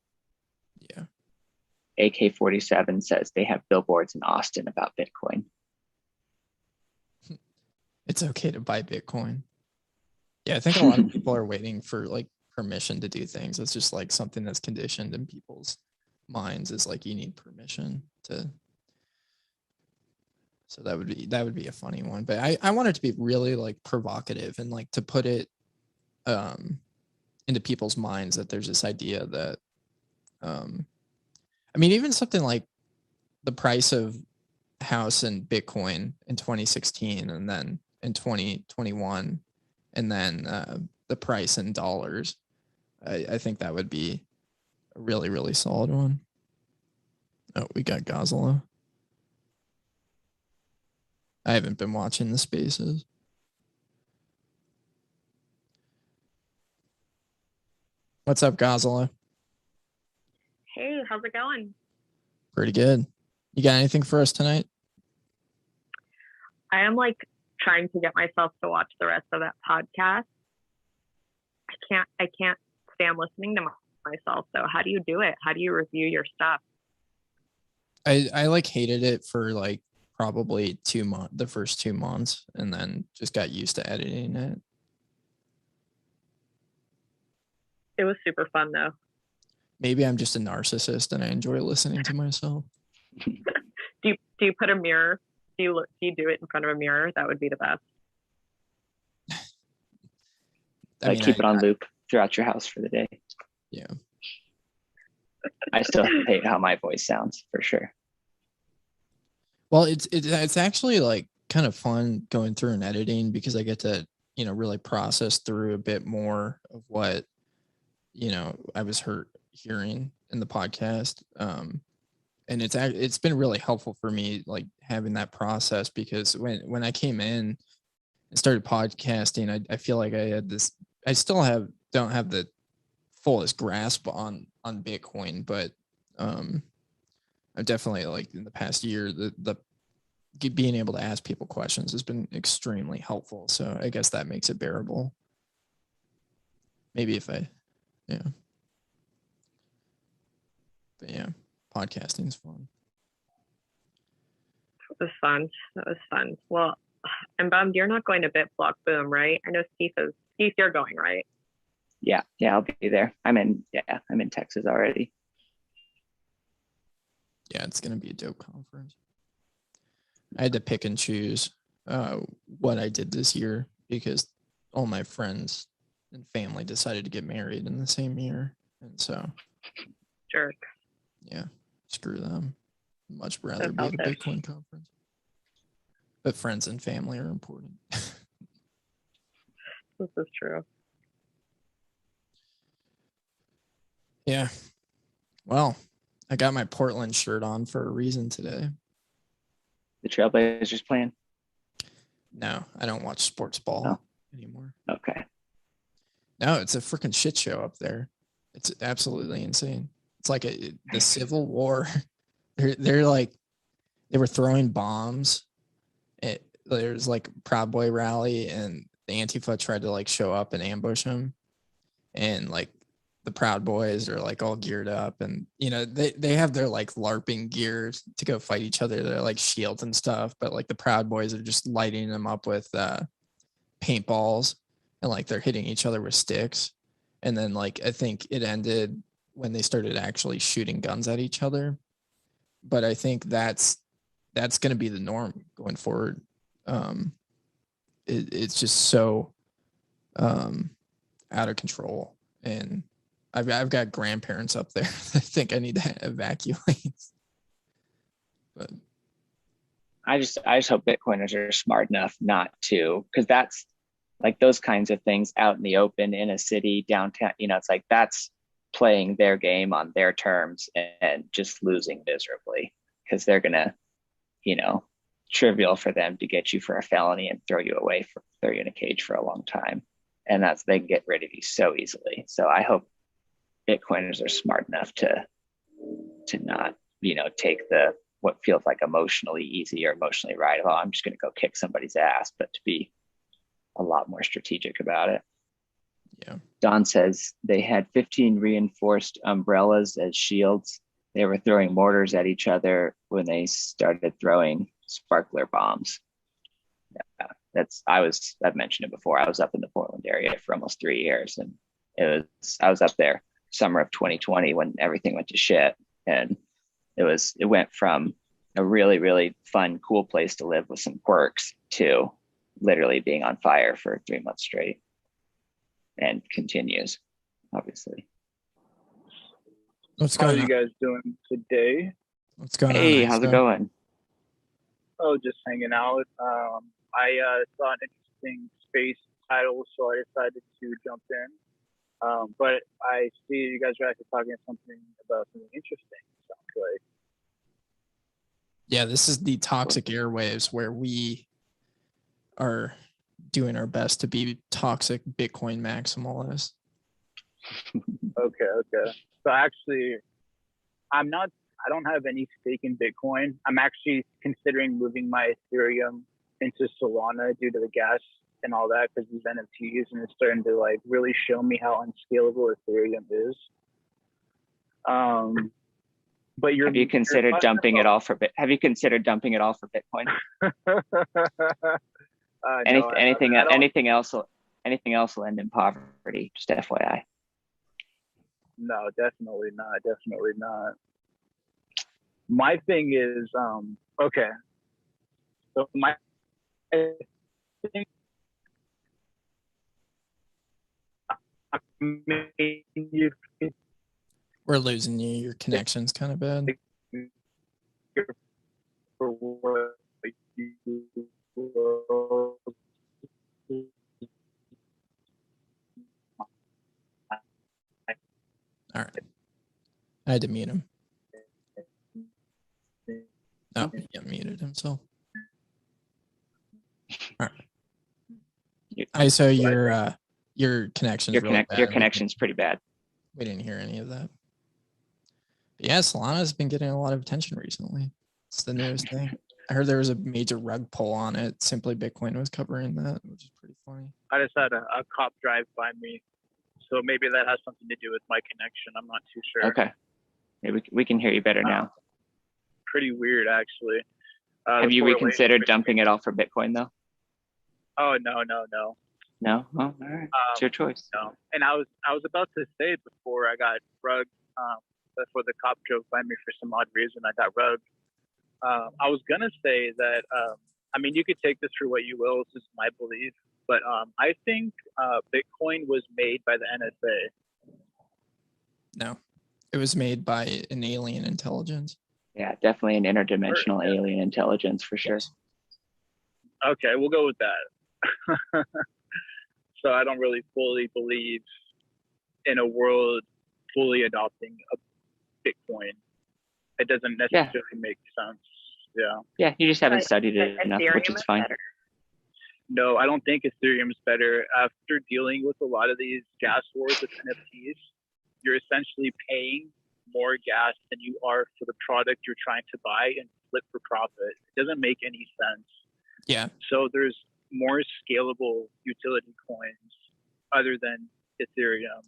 Yeah. AK-47 says they have billboards in Austin about Bitcoin. It's okay to buy Bitcoin. Yeah, I think a lot of people are waiting for like permission to do things. It's just like something that's conditioned in people's minds is like you need permission to. So that would be a funny one. But I want it to be really like provocative and like to put it into people's minds that there's this idea that I mean, even something like the price of house and Bitcoin in 2016 and then in 2021 and then the price in dollars. I think that would be a really, really solid one. Oh, we got Gosla. I haven't been watching the spaces. What's up, Gosla? Hey, how's it going? Pretty good. You got anything for us tonight? I am like trying to get myself to watch the rest of that podcast. I can't stand listening to myself. So how do you do it? How do you review your stuff? I like hated it for like probably 2 months, the first 2 months, and then just got used to editing it. It was super fun though. Maybe I'm just a narcissist and I enjoy listening to myself. Do you put a mirror? Do you do it in front of a mirror? That would be the best. Keep it on loop throughout your house for the day. Yeah. I still hate how my voice sounds for sure. Well, it's actually like kind of fun going through and editing because I get to, really process through a bit more of what, I was hearing in the podcast. And it's been really helpful for me, like having that process, because when I came in and started podcasting, I feel like I had this, I still don't have the fullest grasp on Bitcoin, but I've definitely, like, in the past year, the being able to ask people questions has been extremely helpful. So I guess that makes it bearable. Maybe yeah. But yeah, podcasting is fun. That was fun. Well, I'm bummed you're not going to BitBlock Boom, right? I know Steve, you're going, right? Yeah, I'll be there. I'm in Texas already. Yeah, it's gonna be a dope conference. I had to pick and choose what I did this year because all my friends and family decided to get married in the same year, and so jerk. Yeah, screw them. Much rather be at a Bitcoin conference. But friends and family are important. This is true. Yeah. Well, I got my Portland shirt on for a reason today. The Trailblazers playing? No, I don't watch sports ball anymore. Okay. No, it's a freaking shit show up there. It's absolutely insane. It's like the Civil War. They're like, they were throwing bombs. There's like Proud Boy rally, and the Antifa tried to like show up and ambush them, and like the Proud Boys are like all geared up, and they have their like LARPing gear to go fight each other. They're like shields and stuff, but like the Proud Boys are just lighting them up with paintballs, and like they're hitting each other with sticks. And then like I think it ended when they started actually shooting guns at each other. But I think that's going to be the norm going forward. It's just so out of control, and I've got grandparents up there that think I need to evacuate. But I just hope Bitcoiners are smart enough not to, because that's like those kinds of things out in the open in a city downtown. It's like that's playing their game on their terms and just losing miserably, because they're gonna, trivial for them to get you for a felony and throw you in a cage for a long time, and they can get rid of you so easily. So I hope Bitcoiners are smart enough to not, take what feels like emotionally easy or emotionally right. Oh, I'm just going to go kick somebody's ass, but to be a lot more strategic about it. Yeah. Don says they had 15 reinforced umbrellas as shields. They were throwing mortars at each other when they started throwing sparkler bombs. Yeah, I've mentioned it before. I was up in the Portland area for almost 3 years, and I was up there summer of 2020 when everything went to shit, and it went from a really, really fun, cool place to live with some quirks to literally being on fire for 3 months straight, and continues, obviously. What's going on? How are you guys doing today? What's going on? Hey, how's it going? Oh, just hanging out. I saw an interesting space title, so I decided to jump in. But I see you guys are actually talking something about something interesting. Sounds like. Yeah, this is the toxic airwaves, where we are doing our best to be toxic Bitcoin maximalists. Okay. So actually, I don't have any stake in Bitcoin. I'm actually considering moving my Ethereum into Solana due to the gas and all that, because these NFTs, and it's starting to like really show me how unscalable Ethereum is. But Have you considered dumping it all for Have you considered dumping it all for Bitcoin? Anything else will end in poverty. Just FYI. No, definitely not. Definitely not. My thing is, okay. So my thing, We're losing you. Your connection's kind of bad. All right. I had to mute him. Oh, he unmuted himself. All right. I saw your connection's really bad. Your connection's pretty bad. We didn't hear any of that. But yeah, Solana's been getting a lot of attention recently. It's the newest thing. I heard there was a major rug pull on it. Simply Bitcoin was covering that, which is pretty funny. I just had a cop drive by me, so maybe that has something to do with my connection. I'm not too sure. Okay. Yeah, we can hear you better now. Pretty weird, actually. Have you reconsidered dumping it all for Bitcoin, though? Oh, no. No? Oh, all right. It's your choice. No. And I was about to say before I got rugged, before the cop drove by me for some odd reason, I got rugged. I was going to say that, I mean, you could take this for what you will. This is my belief. But I think Bitcoin was made by the NSA. No. It was made by an alien intelligence. Yeah, definitely an interdimensional alien intelligence for sure. Okay, we'll go with that. So I don't really fully believe in a world fully adopting a Bitcoin. It doesn't necessarily make sense. Yeah. Yeah, you just haven't studied it enough, which is fine. No, I don't think Ethereum's better. After dealing with a lot of these gas wars with NFTs, you're essentially paying more gas than you are for the product you're trying to buy and flip for profit. It doesn't make any sense. Yeah. So there's more scalable utility coins other than Ethereum.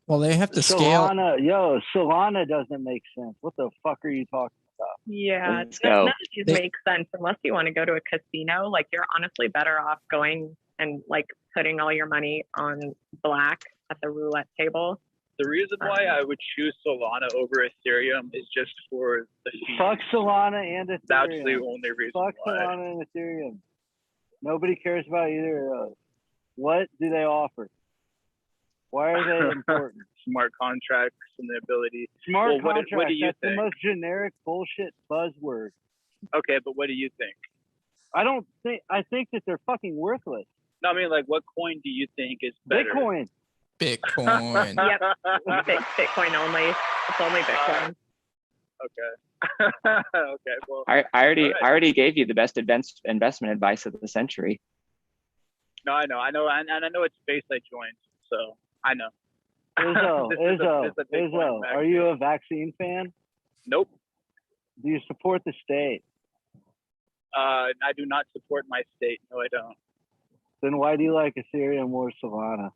Well, they have to Solana doesn't make sense. What the fuck are you talking about? Yeah, none of these make sense unless you want to go to a casino. Like, you're honestly better off going and like putting all your money on black at the roulette table. The reason why I would choose Solana over Ethereum is just for the fees. Fuck Solana and Ethereum. That's the only reason Fuck why. Solana and Ethereum. Nobody cares about either of those. What do they offer? Why are they important? Smart contracts and the ability. Smart contracts. What do you That's think? the most generic bullshit buzzword. Okay, but what do you think? I think that they're fucking worthless. No, I mean, like, what coin do you think is better? Bitcoin. Bitcoin. Yep. Bitcoin only. It's only Bitcoin. Okay. Okay. Well, I already gave you the best investment advice of the century. No, I know, and I know it's space I joined, so I know. Izzo, are you a vaccine fan? Nope. Do you support the state? I do not support my state. No, I don't. Then why do you like Ethereum or Solana?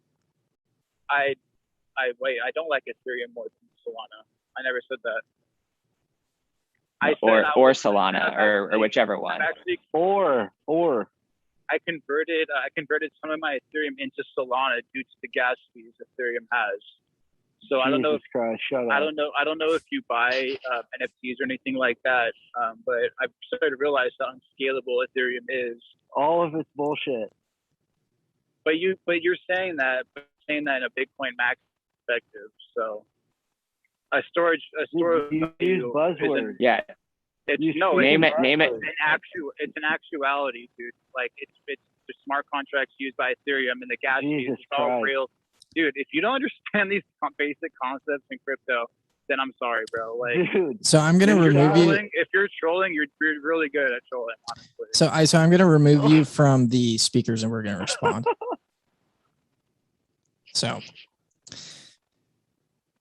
I don't like Ethereum more than Solana. I never said that. Or Solana, or whichever one. Or. I converted some of my Ethereum into Solana due to the gas fees Ethereum has. So I don't know. I don't know if you buy NFTs or anything like that. But I've started to realize how unscalable Ethereum is. All of it's bullshit. But you're saying that in a Bitcoin max perspective. So a storage you use buzzwords. Yeah. Name it. It's an actuality, dude. Like it's the smart contracts used by Ethereum and the gas fees. It's all real, dude. If you don't understand these basic concepts in crypto, then I'm sorry, bro. Like, dude. So I'm gonna remove you. If you're trolling, you're really good at trolling, honestly. So I'm gonna remove you from the speakers, and we're gonna respond. So,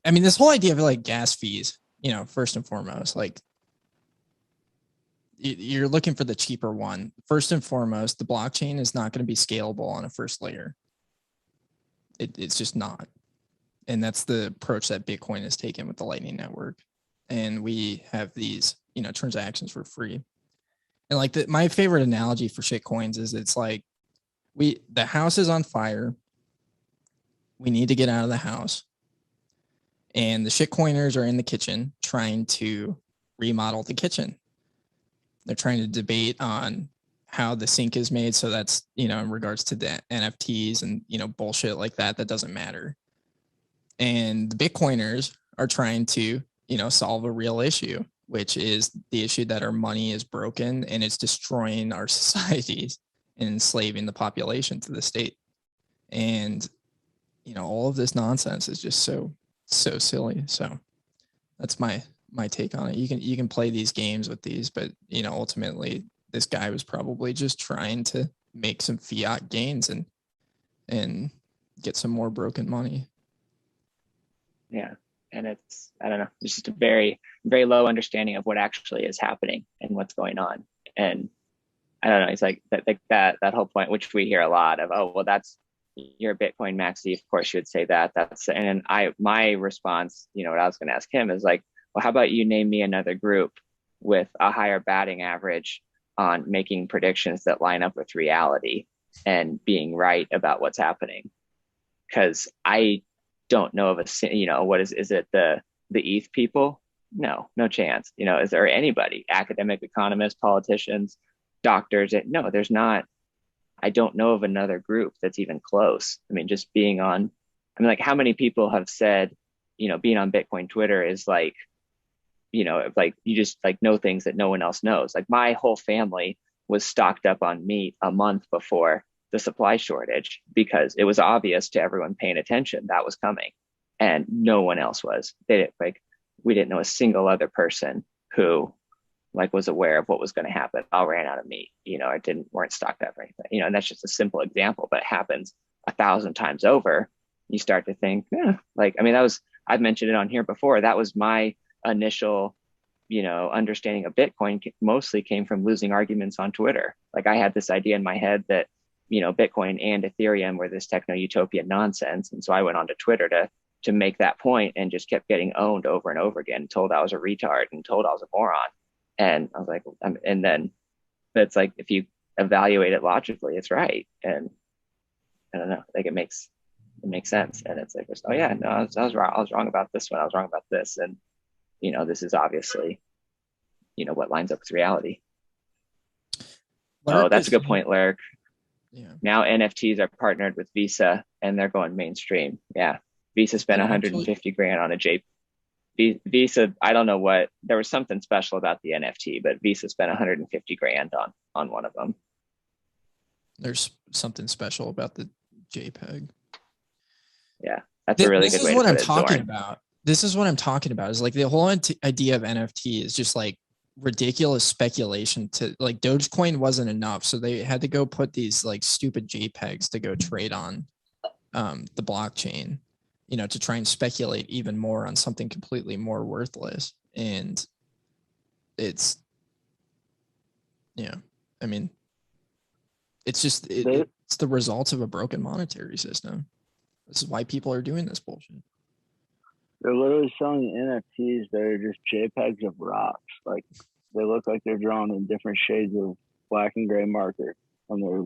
I mean, this whole idea of like gas fees, first and foremost, like you're looking for the cheaper one. First and foremost, the blockchain is not going to be scalable on a first layer. It's just not. And that's the approach that Bitcoin has taken with the Lightning Network. and we have these, transactions for free. And like my favorite analogy for shit coins is it's like the house is on fire. We need to get out of the house. And the shit coiners are in the kitchen trying to remodel the kitchen. They're trying to debate on how the sink is made. So that's, in regards to the NFTs and, bullshit like that doesn't matter. And the Bitcoiners are trying to, solve a real issue, which is the issue that our money is broken and it's destroying our societies and enslaving the population to the state. And, all of this nonsense is just so silly. So that's my take on it. You can play these games with these, but ultimately this guy was probably just trying to make some fiat gains and get some more broken money. Yeah. And it's, I don't know, it's just a very, very low understanding of what actually is happening and what's going on. And I don't know, it's like that whole point, which we hear a lot of, oh, well, you're a Bitcoin maxi. Of course you would say that. And my response, what I was going to ask him is like, well, how about you name me another group with a higher batting average on making predictions that line up with reality and being right about what's happening? Because I don't know of what is it the ETH people? No chance. Is there anybody, academic economists, politicians, doctors? No, there's not. I don't know of another group that's even close. I mean, just being on, like how many people have said, being on Bitcoin Twitter is like, like you just like know things that no one else knows. Like my whole family was stocked up on meat a month before the supply shortage because it was obvious to everyone paying attention that was coming, and no one else was. We didn't know a single other person who was aware of what was going to happen. All ran out of meat, or weren't stocked up or anything, and that's just a simple example, but it happens 1,000 times over. You start to think, I've mentioned it on here before. That was my initial, understanding of Bitcoin mostly came from losing arguments on Twitter. Like I had this idea in my head that, Bitcoin and Ethereum were this techno-utopian nonsense. And so I went onto Twitter to make that point and just kept getting owned over and over again, told I was a retard and told I was a moron. And I was like, and then it's like, if you evaluate it logically, it's right. And I don't know, like it makes sense. And it's like, oh yeah, no, I was wrong. I was wrong about this one. I was wrong about this. And, this is obviously, what lines up with reality. Oh, that's a good point, Larry. Yeah. Now NFTs are partnered with Visa and they're going mainstream. Yeah. Visa spent 150 grand on a Visa. I don't know what, there was something special about the NFT, but Visa spent 150 grand on one of them. There's something special about the JPEG. Yeah. That's a really good way to put it. This is what I'm talking about is like the whole idea of NFT is just like ridiculous speculation to like Dogecoin wasn't enough. So they had to go put these like stupid JPEGs to go trade on the blockchain, to try and speculate even more on something completely more worthless. And it's, it's just, it's the results of a broken monetary system. This is why people are doing this bullshit. They're literally selling NFTs that are just JPEGs of rocks. Like they look like they're drawn in different shades of black and gray marker on their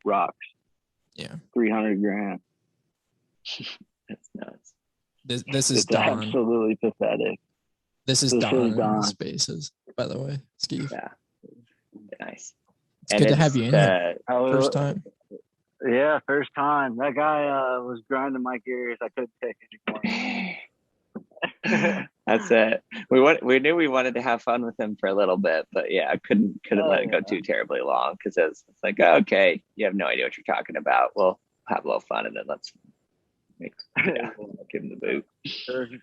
rocks. Yeah. 300 grand. That's nuts. This is Don. Absolutely pathetic. This is Don Spaces, by the way, Steve. Yeah. Nice. It's good to have you in here. First time. Yeah, first time. That guy was grinding my gears. I couldn't take it anymore. That's it. We knew we wanted to have fun with him for a little bit, but yeah, I couldn't let it go too terribly long because it's like, okay, you have no idea what you're talking about. We'll have a little fun and then let's give him the boot. It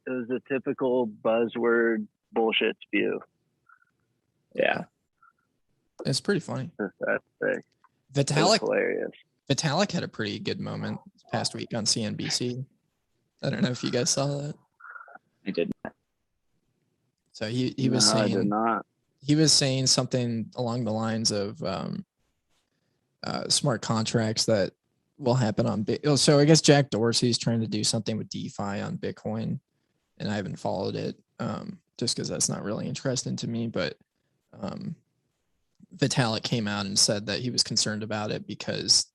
was a typical buzzword bullshit spew. Yeah, it's pretty funny. Pathetic. Vitalik had a pretty good moment this past week on CNBC. I don't know if you guys saw that. I did not. So he was saying, I did not. He was saying something along the lines of smart contracts that will happen on Bitcoin. So I guess Jack Dorsey's trying to do something with DeFi on Bitcoin, and I haven't followed it just because that's not really interesting to me. But Vitalik came out and said that he was concerned about it because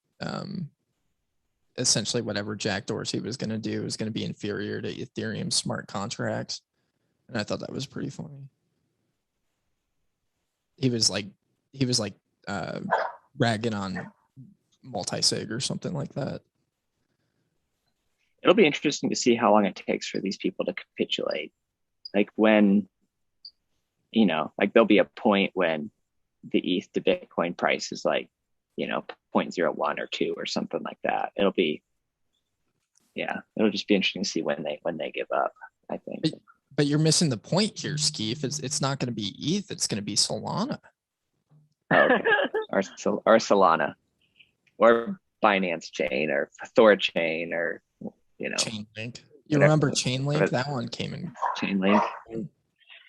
essentially whatever Jack Dorsey was going to do was going to be inferior to Ethereum smart contracts. And I thought that was pretty funny. He was like ragging on multi-sig or something like that. It'll be interesting to see how long it takes for these people to capitulate. Like when, you know, like there'll be a point when the ETH to Bitcoin price is like, you know, 0.01 or 2 or something like that. It'll just be interesting to see when they give up, I think. But you're missing the point here, Skeef. It's not going to be ETH. It's going to be Solana. Oh, okay. or Solana, or Binance Chain, or Thorchain, or you know, Chainlink. You remember Chainlink? That one came in. Chainlink.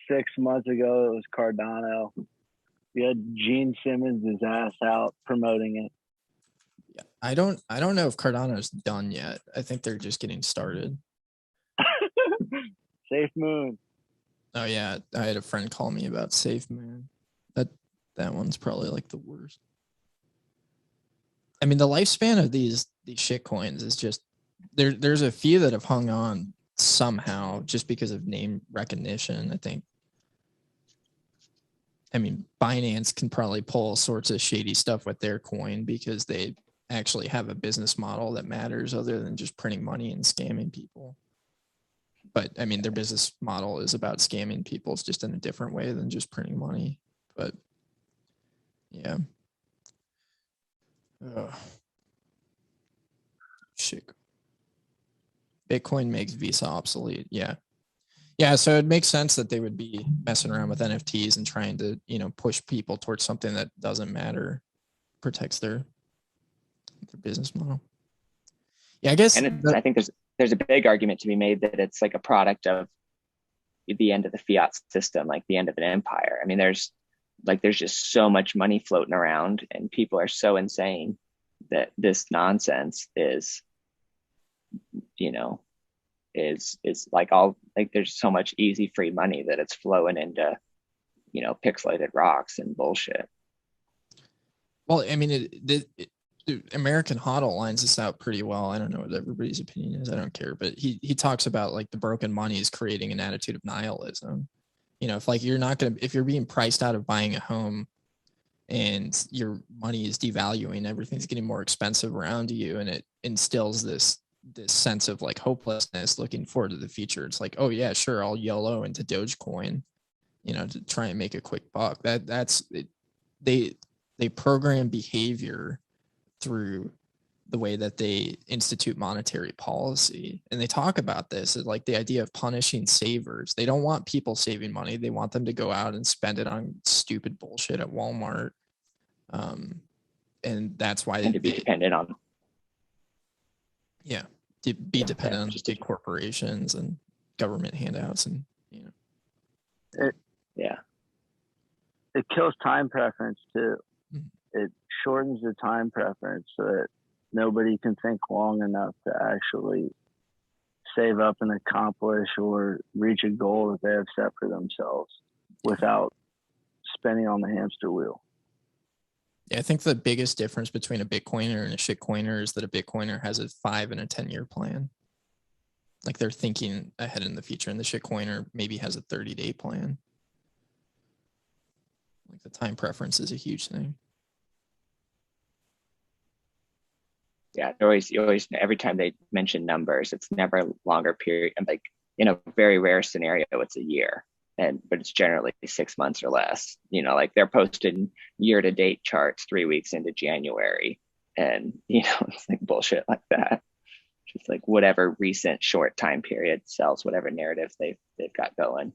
6 months ago, it was Cardano. We had Gene Simmons' his ass out promoting it. Yeah, I don't know if Cardano's done yet. I think they're just getting started. Safe Moon. Oh yeah, I had a friend call me about Safe Moon. That one's probably like the worst. I mean, the lifespan of these shit coins is just there's a few that have hung on somehow just because of name recognition, I think. I mean, Binance can probably pull all sorts of shady stuff with their coin because they actually have a business model that matters other than just printing money and scamming people. But I mean, their business model is about scamming people. It's just in a different way than just printing money. But yeah. Shit. Bitcoin makes Visa obsolete. Yeah. Yeah. So it makes sense that they would be messing around with NFTs and trying to, you know, push people towards something that doesn't matter, protects their business model. Yeah, I guess. And I think there's a big argument to be made that it's like a product of the end of the fiat system, like the end of an empire. I mean, there's just so much money floating around, and people are so insane that this nonsense is, you know, is like there's so much easy free money that it's flowing into, you know, pixelated rocks and bullshit. Well, I mean, the American HODL lines this out pretty well. I don't know what everybody's opinion is. I don't care, but he talks about like the broken money is creating an attitude of nihilism. You know, if you're being priced out of buying a home and your money is devaluing, everything's getting more expensive around you, and it instills this sense of like hopelessness looking forward to the future. It's like, oh yeah, sure, I'll YOLO into Dogecoin, you know, to try and make a quick buck. That's it. They program behavior through the way that they institute monetary policy. And they talk about this as like the idea of punishing savers. They don't want people saving money. They want them to go out and spend it on stupid bullshit at Walmart. And that's why to be dependent on. Yeah. To be dependent on just big corporations and government handouts and, you know. It kills time preference too. It shortens the time preference so that nobody can think long enough to actually save up and accomplish or reach a goal that they have set for themselves without spending on the hamster wheel. Yeah, I think the biggest difference between a Bitcoiner and a shitcoiner is that a Bitcoiner has a 5 and a 10-year plan. Like they're thinking ahead in the future, and the shitcoiner maybe has a 30-day plan. Like the time preference is a huge thing. Yeah, you always every time they mention numbers, it's never a longer period. And like in a very rare scenario, it's a year, but it's generally 6 months or less. You know, like they're posting year-to-date charts 3 weeks into January, and you know, it's like bullshit like that. Just like whatever recent short time period sells whatever narrative they've got going.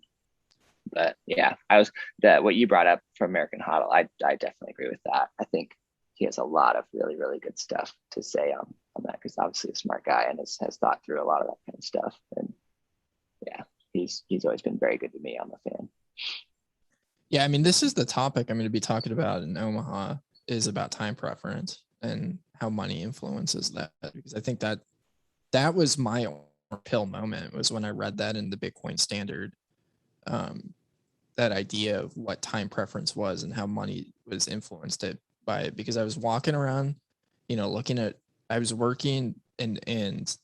But yeah, what you brought up for American HODL, I definitely agree with that. I think he has a lot of really, really good stuff to say on that, because obviously a smart guy and has thought through a lot of that kind of stuff. And yeah, he's always been very good to me. I'm a fan. Yeah, I mean, this is the topic I'm going to be talking about in Omaha, is about time preference and how money influences that, because I think that was my pill moment was when I read that in the Bitcoin Standard. That idea of what time preference was and how money was influenced by it, because I was walking around, I was working and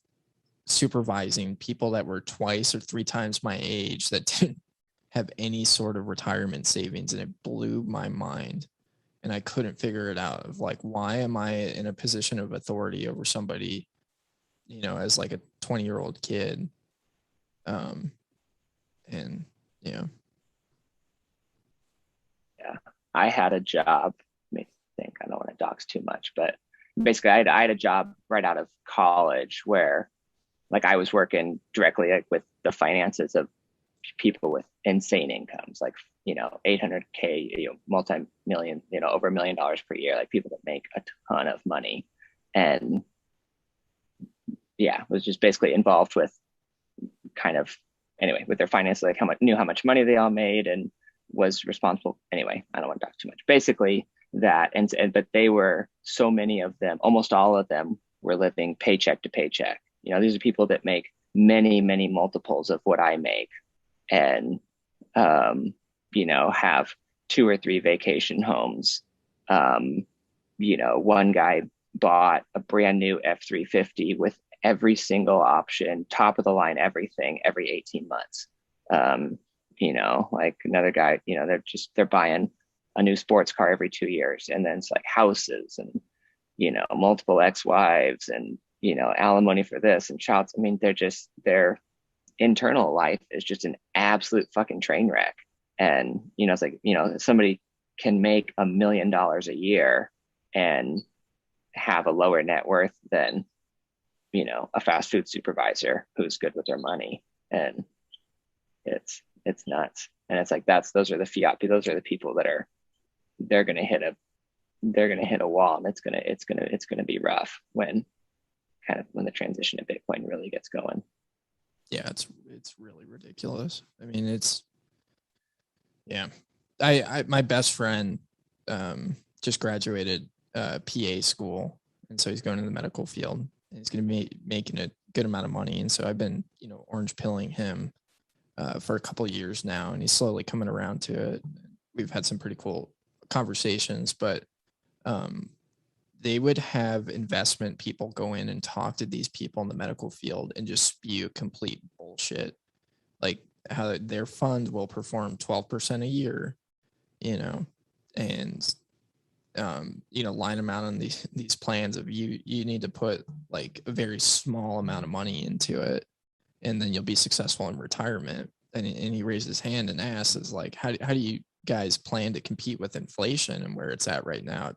supervising people that were 2 or 3 times my age that didn't have any sort of retirement savings, and it blew my mind. And I couldn't figure it out of like, why am I in a position of authority over somebody, as like a 20-year-old kid? And yeah. Yeah, I had a job. Let me think. I don't want to dox too much, but basically, I had a job right out of college where, like, I was working directly with the finances of people with insane incomes, like 800K, multi-million, over $1 million per year, like people that make a ton of money, and yeah, was just basically involved with with their finances, like knew how much money they all made and was responsible. Anyway, I don't want to talk too much. Basically that, but they were, so many of them, almost all of them, were living paycheck to paycheck. These are people that make many, many multiples of what I make, and have 2 or 3 vacation homes. One guy bought a brand new F-350 with every single option, top of the line, everything, every 18 months. Like another guy, they're buying a new sports car every 2 years, and then it's like houses and multiple ex-wives and alimony for this and child. I mean, their internal life is just an absolute fucking train wreck. And it's like, somebody can make $1 million a year and have a lower net worth than a fast food supervisor who's good with their money. And it's nuts. And it's like, those are the fiat, those are the people that they're going to hit a wall, and it's going to be rough when the transition to Bitcoin really gets going. Yeah, it's really ridiculous. I mean, I my best friend just graduated PA school, and so he's going to the medical field, and he's going to be making a good amount of money. And so I've been orange pilling him for a couple of years now, and he's slowly coming around to it. We've had some pretty cool conversations, but they would have investment people go in and talk to these people in the medical field and just spew complete bullshit, like how their fund will perform 12% a year, and line them out on these plans of you need to put like a very small amount of money into it, and then you'll be successful in retirement. And he raised his hand and asked, is like, how do you guys plan to compete with inflation and where it's at right now?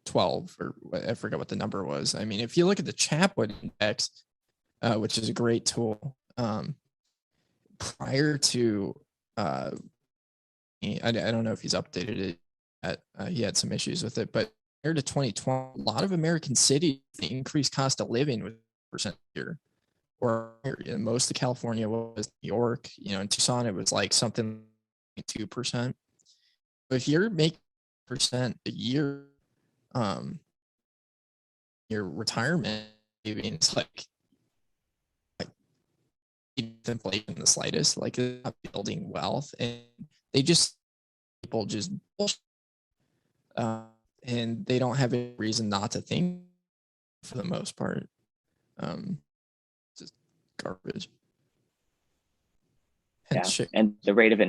12, or I forget what the number was. I mean, if you look at the Chapwood Index, which is a great tool, prior to, I don't know if he's updated it. He had some issues with it, but prior to 2020, a lot of American cities, the increased cost of living was percent here, or most of California was New York. In Tucson, it was like something like 2%. But if you're making percent a year, your retirement savings, like inflation the slightest, like not building wealth, and people just bullshit, and they don't have a reason not to think for the most part. Just garbage. Yeah. And the rate of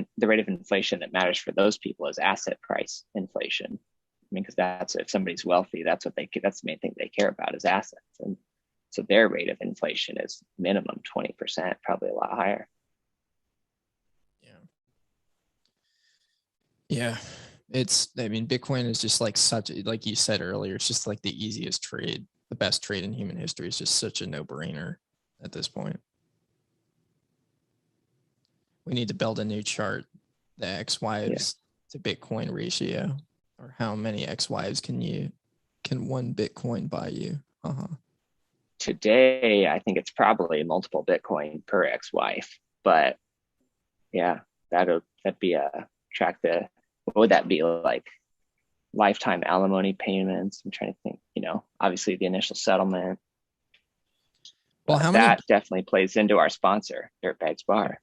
inflation that matters for those people is asset price inflation. I mean, because that's, if somebody's wealthy, that's the main thing they care about is assets. And so their rate of inflation is minimum 20%, probably a lot higher. Yeah. Bitcoin is just like like you said earlier, it's just like the easiest trade, the best trade in human history. It's just such a no-brainer at this point. We need to build a new chart, the ex-wives to Bitcoin ratio, or how many ex-wives can one Bitcoin buy you? Today, I think it's probably multiple Bitcoin per ex-wife, but yeah, that'd be what would that be like? Lifetime alimony payments. I'm trying to think, obviously the initial settlement. Well, how that many? definitely plays into our sponsor, Dirtbags Bar.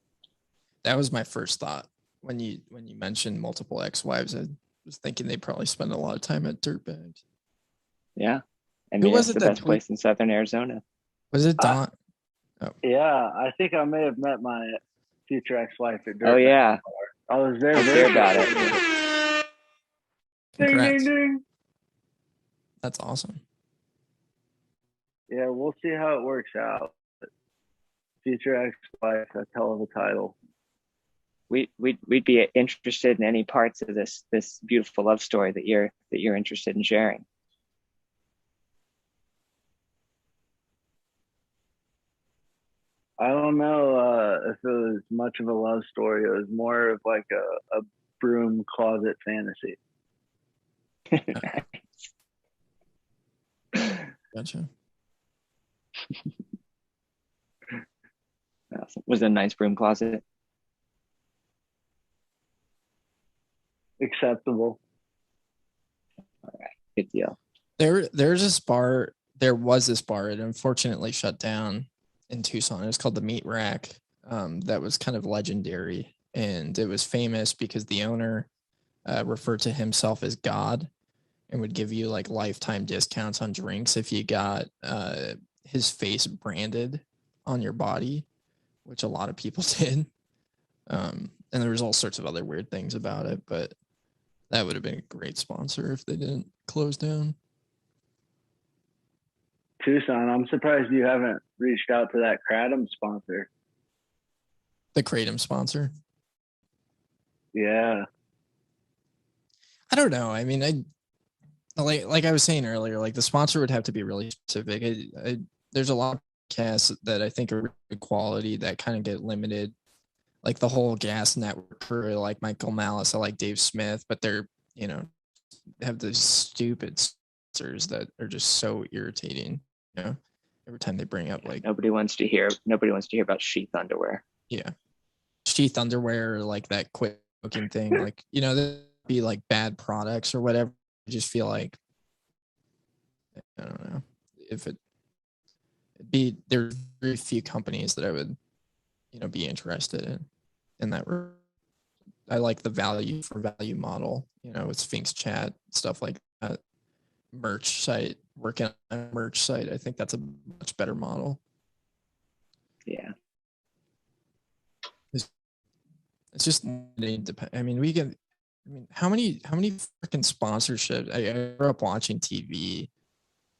That was my first thought when you mentioned multiple ex-wives. I was thinking they probably spend a lot of time at Dirtbags. Yeah. I Who mean, was it's it the that best place in Southern Arizona. Was it Don? Yeah, I think I may have met my future ex-wife at Dirtbag. Oh, yeah. I was there. Let's hear about it. Ding, Congrats. ding, ding. That's awesome. Yeah, we'll see how it works out. Future ex-wife, that's hell of a title. We'd be interested in any parts of this beautiful love story that you're interested in sharing. I don't know if it was much of a love story. It was more of like a broom closet fantasy. Gotcha. Was it a nice broom closet? Acceptable. All right, good deal. There's this bar. There was this bar. It unfortunately shut down in Tucson. It was called the Meat Rack. That was kind of legendary, and it was famous because the owner referred to himself as God and would give you like lifetime discounts on drinks if you got his face branded on your body, which a lot of people did. And there was all sorts of other weird things about it, but that would have been a great sponsor if they didn't close down. Tucson, I'm surprised you haven't reached out to that Kratom sponsor. The Kratom sponsor? Yeah. I don't know. I mean, like I was saying earlier, like the sponsor would have to be really specific. There's a lot of podcasts that I think are good quality that kind of get limited. Like the whole gas network for like Michael Malice, I like Dave Smith, but they're, have these stupid sponsors that are just so irritating. Every time they bring up like nobody wants to hear about sheath underwear. Yeah. Sheath underwear, like that quick looking thing, like, there'd be like bad products or whatever. I just feel like, I don't know if there's very few companies that I would, be interested in that. I like the value for value model, with Sphinx Chat, stuff like that. Merch site, working on a merch site. I think that's a much better model. Yeah. It's just, I mean, how many freaking sponsorships? I grew up watching TV,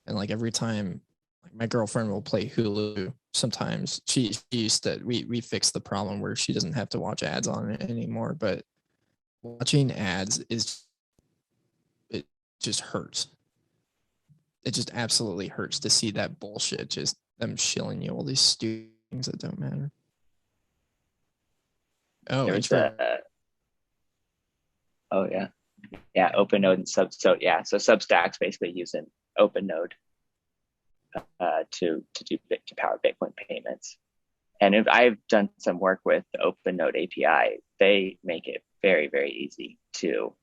and like every time, like my girlfriend will play Hulu. Sometimes she used to. We fixed the problem where she doesn't have to watch ads on it anymore. But watching ads it just hurts. It just absolutely hurts to see that bullshit. Just them shilling you all these stupid things that don't matter. Oh, oh yeah, OpenNode and Substack's basically using OpenNode to power Bitcoin payments. And if I've done some work with the OpenNode API, they make it very, very easy to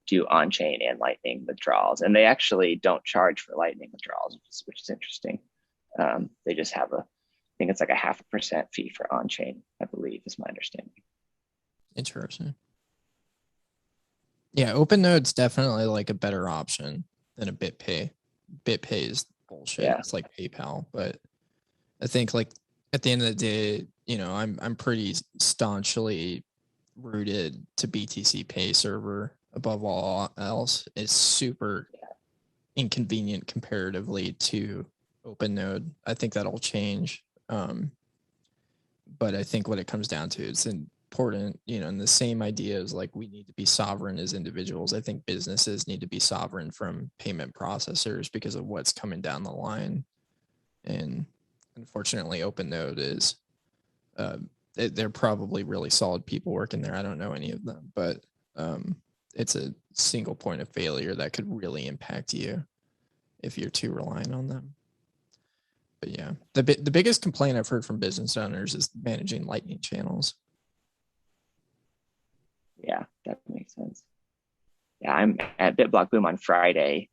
do on-chain and Lightning withdrawals, and they actually don't charge for Lightning withdrawals, which is interesting. They just have I think it's like a 0.5% fee for on-chain, I believe, is my understanding. Interesting. Yeah, OpenNode's definitely like a better option than a BitPay. BitPay is bullshit. Yeah. It's like PayPal, but I think like at the end of the day, I'm pretty staunchly rooted to BTC Pay server above all else. It's super inconvenient comparatively to OpenNode. I think that'll change. But I think what it comes down to, it's important, and the same idea is like we need to be sovereign as individuals. I think businesses need to be sovereign from payment processors because of what's coming down the line. And unfortunately, OpenNode is, they're probably really solid people working there. I don't know any of them, but it's a single point of failure that could really impact you if you're too reliant on them. But yeah, the biggest complaint I've heard from business owners is managing Lightning channels. Yeah, that makes sense. Yeah, I'm at BitBlock Boom on Friday,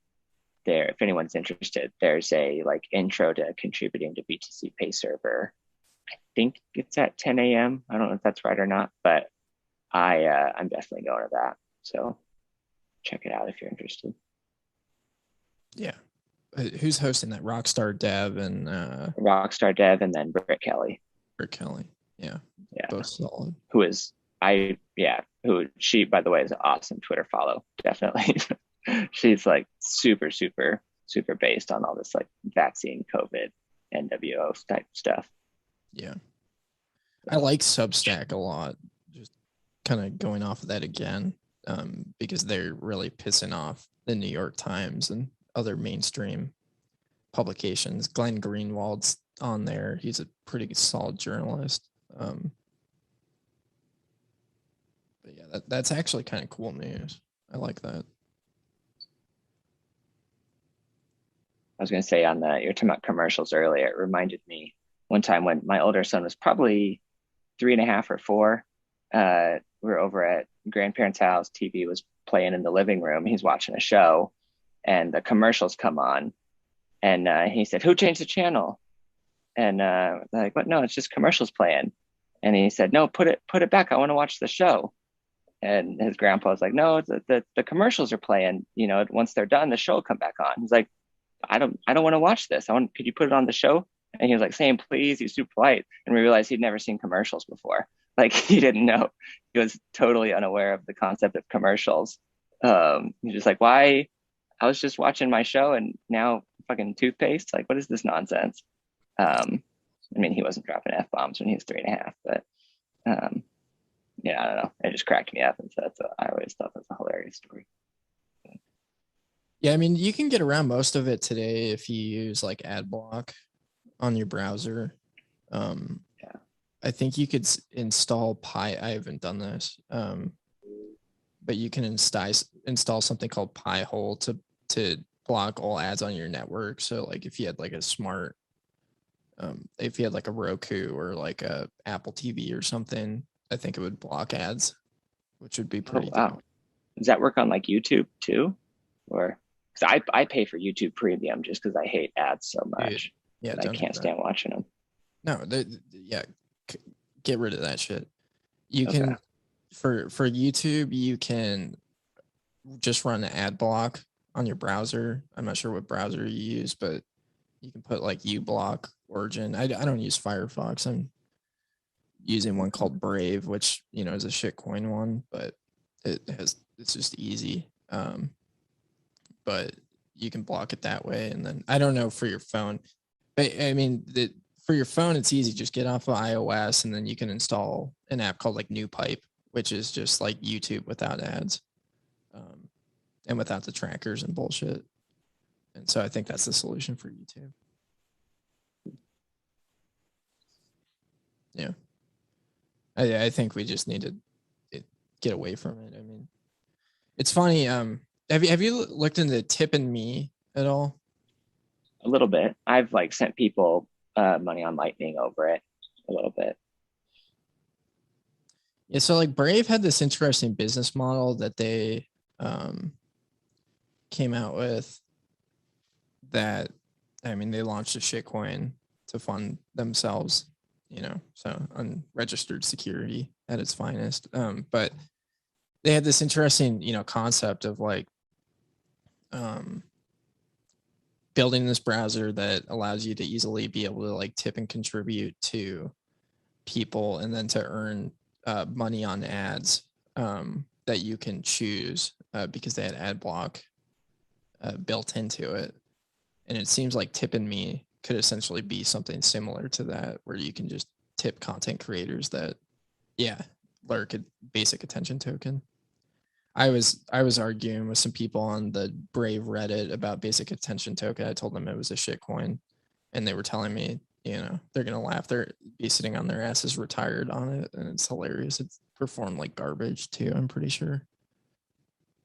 there, if anyone's interested, there's a like intro to contributing to BTC Pay server. I think it's at 10 a.m. I don't know if that's right or not, but I'm definitely going to that. So check it out if you're interested. Yeah. Who's hosting that? Rockstar Dev and Rockstar Dev, and then Britt Kelly. Britt Kelly. Yeah. Yeah. Both solid. Who she, by the way, is an awesome Twitter follow. Definitely. She's like super, super, super based on all this like vaccine, COVID, NWO type stuff. Yeah. I like Substack a lot. Just kind of going off of that again, because they're really pissing off the New York Times and other mainstream publications. Glenn Greenwald's on there. He's a pretty solid journalist. But yeah, that's actually kind of cool news. I like that. I was going to say you were talking about commercials earlier. It reminded me one time when my older son was probably 3.5 or 4. We were over at grandparents' house. TV was playing in the living room. He's watching a show, and the commercials come on, and he said, "Who changed the channel?" And like, "What? No, it's just commercials playing." And he said, "No, put it back. I want to watch the show." And his grandpa was like, "No, the commercials are playing. You know, once they're done, the show will come back on." He's like, I don't want to watch this. Could you put it on the show?" And he was like saying, "Please." He's super polite. And we realized he'd never seen commercials before. Like, he didn't know. He was totally unaware of the concept of commercials. He's just like, "Why? I was just watching my show and now fucking toothpaste. Like, what is this nonsense?" I mean, he wasn't dropping F-bombs when he was 3.5, but yeah, I don't know. It just cracked me up. And so I always thought that's a hilarious story. Yeah, I mean, you can get around most of it today if you use like ad block on your browser. I think you could install Pi. I haven't done this, but you can install something called Pi-hole to block all ads on your network. So like if you had like a smart, if you had like a Roku or like a Apple TV or something, I think it would block ads, which would be pretty. Oh, wow. Does that work on like YouTube too? Or because I pay for YouTube Premium just because I hate ads so much. Yeah, I can't stand watching them. No, get rid of that shit. You can for YouTube, you can just run an ad block on your browser. I'm not sure what browser you use, but you can put like uBlock, Origin. I don't use Firefox. I'm using one called Brave, which is a shitcoin one, but it's just easy. But you can block it that way. And then I don't know for your phone, but I mean, for your phone, it's easy. Just get off of iOS and then you can install an app called like NewPipe, which is just like YouTube without ads, and without the trackers and bullshit. And so I think that's the solution for YouTube. Yeah. I think we just need to get away from it. I mean, it's funny. Have you looked into Tip&Me at all? A little bit. I've like sent people money on Lightning over it a little bit. Yeah, so like Brave had this interesting business model that they came out with that, I mean, they launched a shitcoin to fund themselves, so unregistered security at its finest. But they had this interesting, concept of like building this browser that allows you to easily be able to like tip and contribute to people and then to earn money on ads that you can choose because they had ad block built into it. And it seems like Tip&Me could essentially be something similar to that, where you can just tip content creators that, lurk a basic attention token. I was arguing with some people on the Brave Reddit about basic attention token. I told them it was a shitcoin, and they were telling me, they're gonna laugh. They're be sitting on their asses retired on it, and it's hilarious. It's performed like garbage too, I'm pretty sure,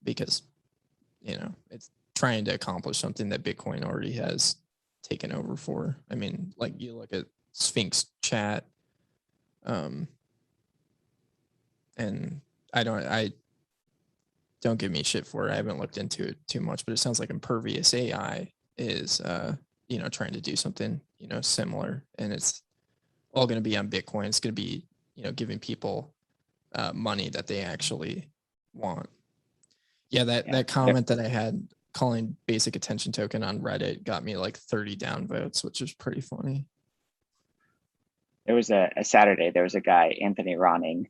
because it's trying to accomplish something that Bitcoin already has taken over for. I mean, like you look at Sphinx Chat, and don't give me shit for it. I haven't looked into it too much, but it sounds like Impervious AI is, trying to do something, similar, and it's all going to be on Bitcoin. It's going to be, giving people money that they actually want. Yeah, that comment that I had calling basic attention token on Reddit got me like 30 downvotes, which is pretty funny. There was a Saturday, there was a guy, Anthony Ronning,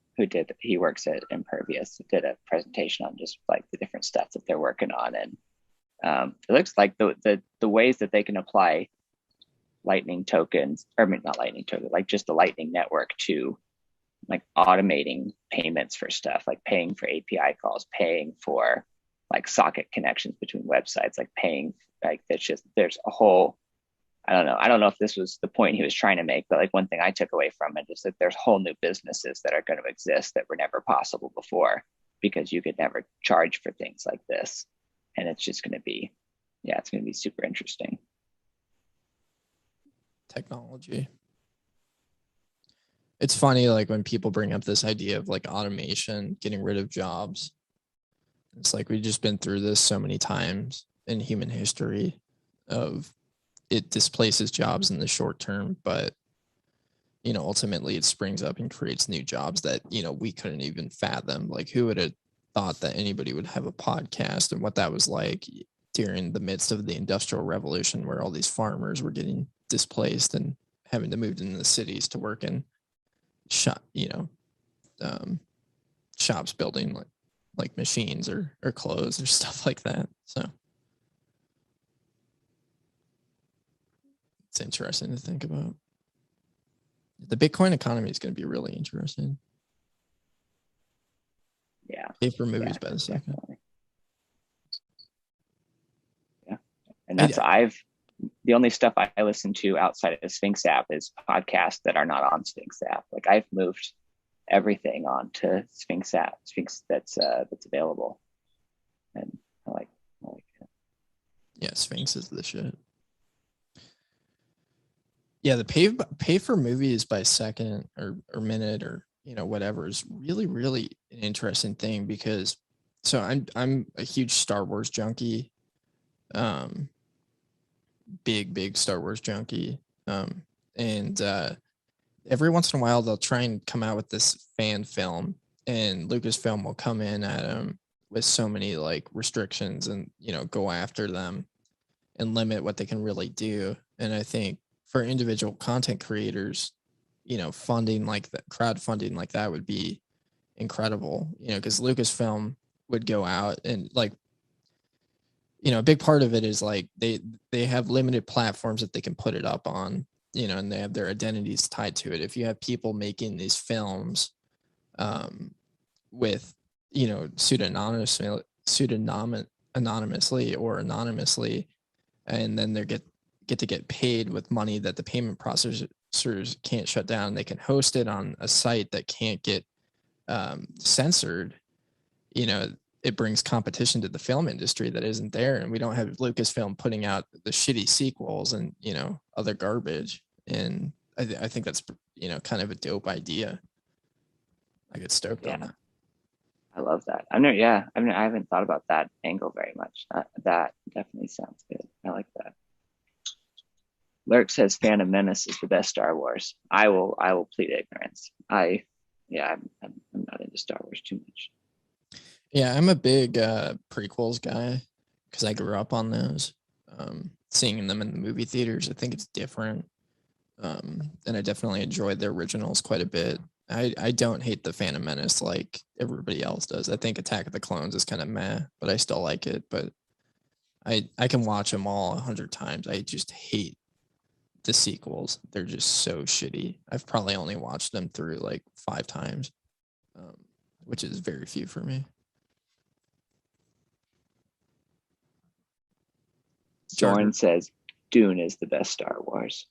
he works at Impervious, did a presentation on just like the different stuff that they're working on. And it looks like the ways that they can apply Lightning tokens, or I mean, not Lightning token, like just the Lightning network to like automating payments for stuff, like paying for API calls, paying for like socket connections between websites, like paying, like there's a whole, I don't know if this was the point he was trying to make, but like one thing I took away from it is that there's whole new businesses that are going to exist that were never possible before, because you could never charge for things like this. And it's just going to be, it's going to be super interesting. Technology. It's funny, like when people bring up this idea of like automation, getting rid of jobs. It's like we've just been through this so many times in human history of it displaces jobs in the short term, but ultimately it springs up and creates new jobs that we couldn't even fathom. Like who would have thought that anybody would have a podcast, and what that was like during the midst of the Industrial Revolution, where all these farmers were getting displaced and having to move into the cities to work in shops building like machines or clothes or stuff like that. So it's interesting to think about. The Bitcoin economy is going to be really interesting. Yeah. Pay for movies by the second. Yeah. And that's, the only stuff I listen to outside of the Sphinx app is podcasts that are not on Sphinx app. Like I've moved everything onto Sphinx app, Sphinx that's available. And I like it. Yeah, Sphinx is the shit. Yeah, the pay for movies by second or minute or whatever is really, really an interesting thing, because so I'm a huge Star Wars junkie. Big Star Wars junkie. And every once in a while they'll try and come out with this fan film, and Lucasfilm will come in at them with so many like restrictions and go after them and limit what they can really do. And I think for individual content creators, funding like that, crowdfunding like that would be incredible, because Lucasfilm would go out and like, a big part of it is like they have limited platforms that they can put it up on, and they have their identities tied to it. If you have people making these films with, anonymously or anonymously, and then they get to get paid with money that the payment processors can't shut down. They can host it on a site that can't get censored. It brings competition to the film industry that isn't there, and we don't have Lucasfilm putting out the shitty sequels and other garbage. And I think that's kind of a dope idea. I get stoked on that. I love that. I haven't thought about that angle very much. That definitely sounds good. I like that. Lurk says Phantom Menace is the best Star Wars. I will plead ignorance. I'm not into Star Wars too much. Yeah, I'm a big prequels guy because I grew up on those. Seeing them in the movie theaters, I think it's different. And I definitely enjoyed the originals quite a bit. I don't hate the Phantom Menace like everybody else does. I think Attack of the Clones is kind of meh, but I still like it. But I can watch them all 100 times. I just hate the sequels. They're just so shitty. I've probably only watched them through like 5 times, which is very few for me. Jordan says Dune is the best Star Wars.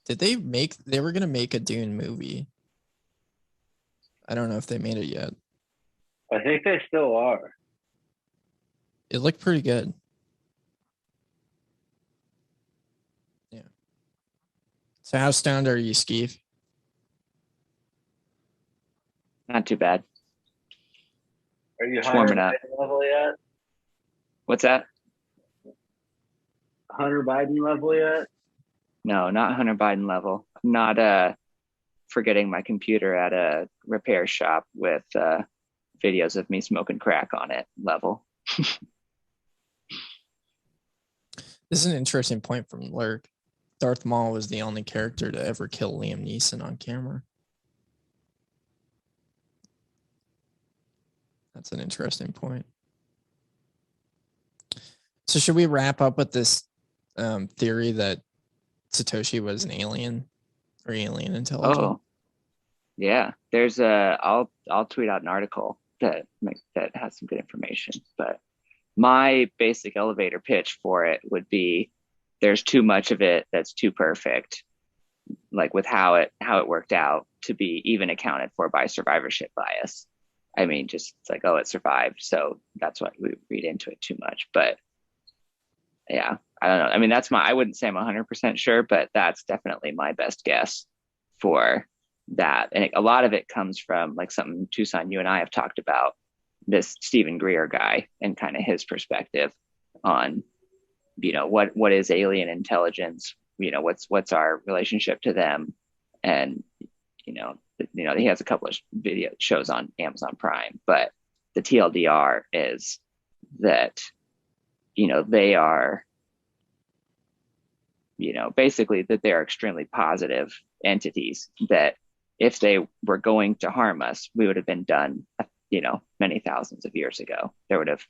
Did they were going to make a Dune movie. I don't know if they made it yet. I think they still are. It looked pretty good. Yeah. So how stoned are you, Skeef? Not too bad. Are you Just warming Hunter up. Biden level yet? What's that? Hunter Biden level yet? No, not Hunter Biden level. Not forgetting my computer at a repair shop with videos of me smoking crack on it level. This is an interesting point from Lurk. Darth Maul was the only character to ever kill Liam Neeson on camera. That's an interesting point. So should we wrap up with this theory that Satoshi was an alien or alien intelligence? Oh, yeah. There's I'll tweet out an article that has some good information. But my basic elevator pitch for it would be there's too much of it that's too perfect, like with how it worked out to be even accounted for by survivorship bias. I mean, just it's like, oh, it survived, so that's why we read into it too much. But yeah, I don't know. I mean, I wouldn't say I'm 100% sure, but that's definitely my best guess for that. And a lot of it comes from like something Tucson, you and I have talked about, this Stephen Greer guy and kind of his perspective on, you know, what is alien intelligence, you know, what's our relationship to them. And, you know, he has a couple of video shows on Amazon Prime, but the TLDR is that, you know, they are, you know, basically that they are extremely positive entities, that if they were going to harm us, we would have been done, you know, many thousands of years ago. There would have,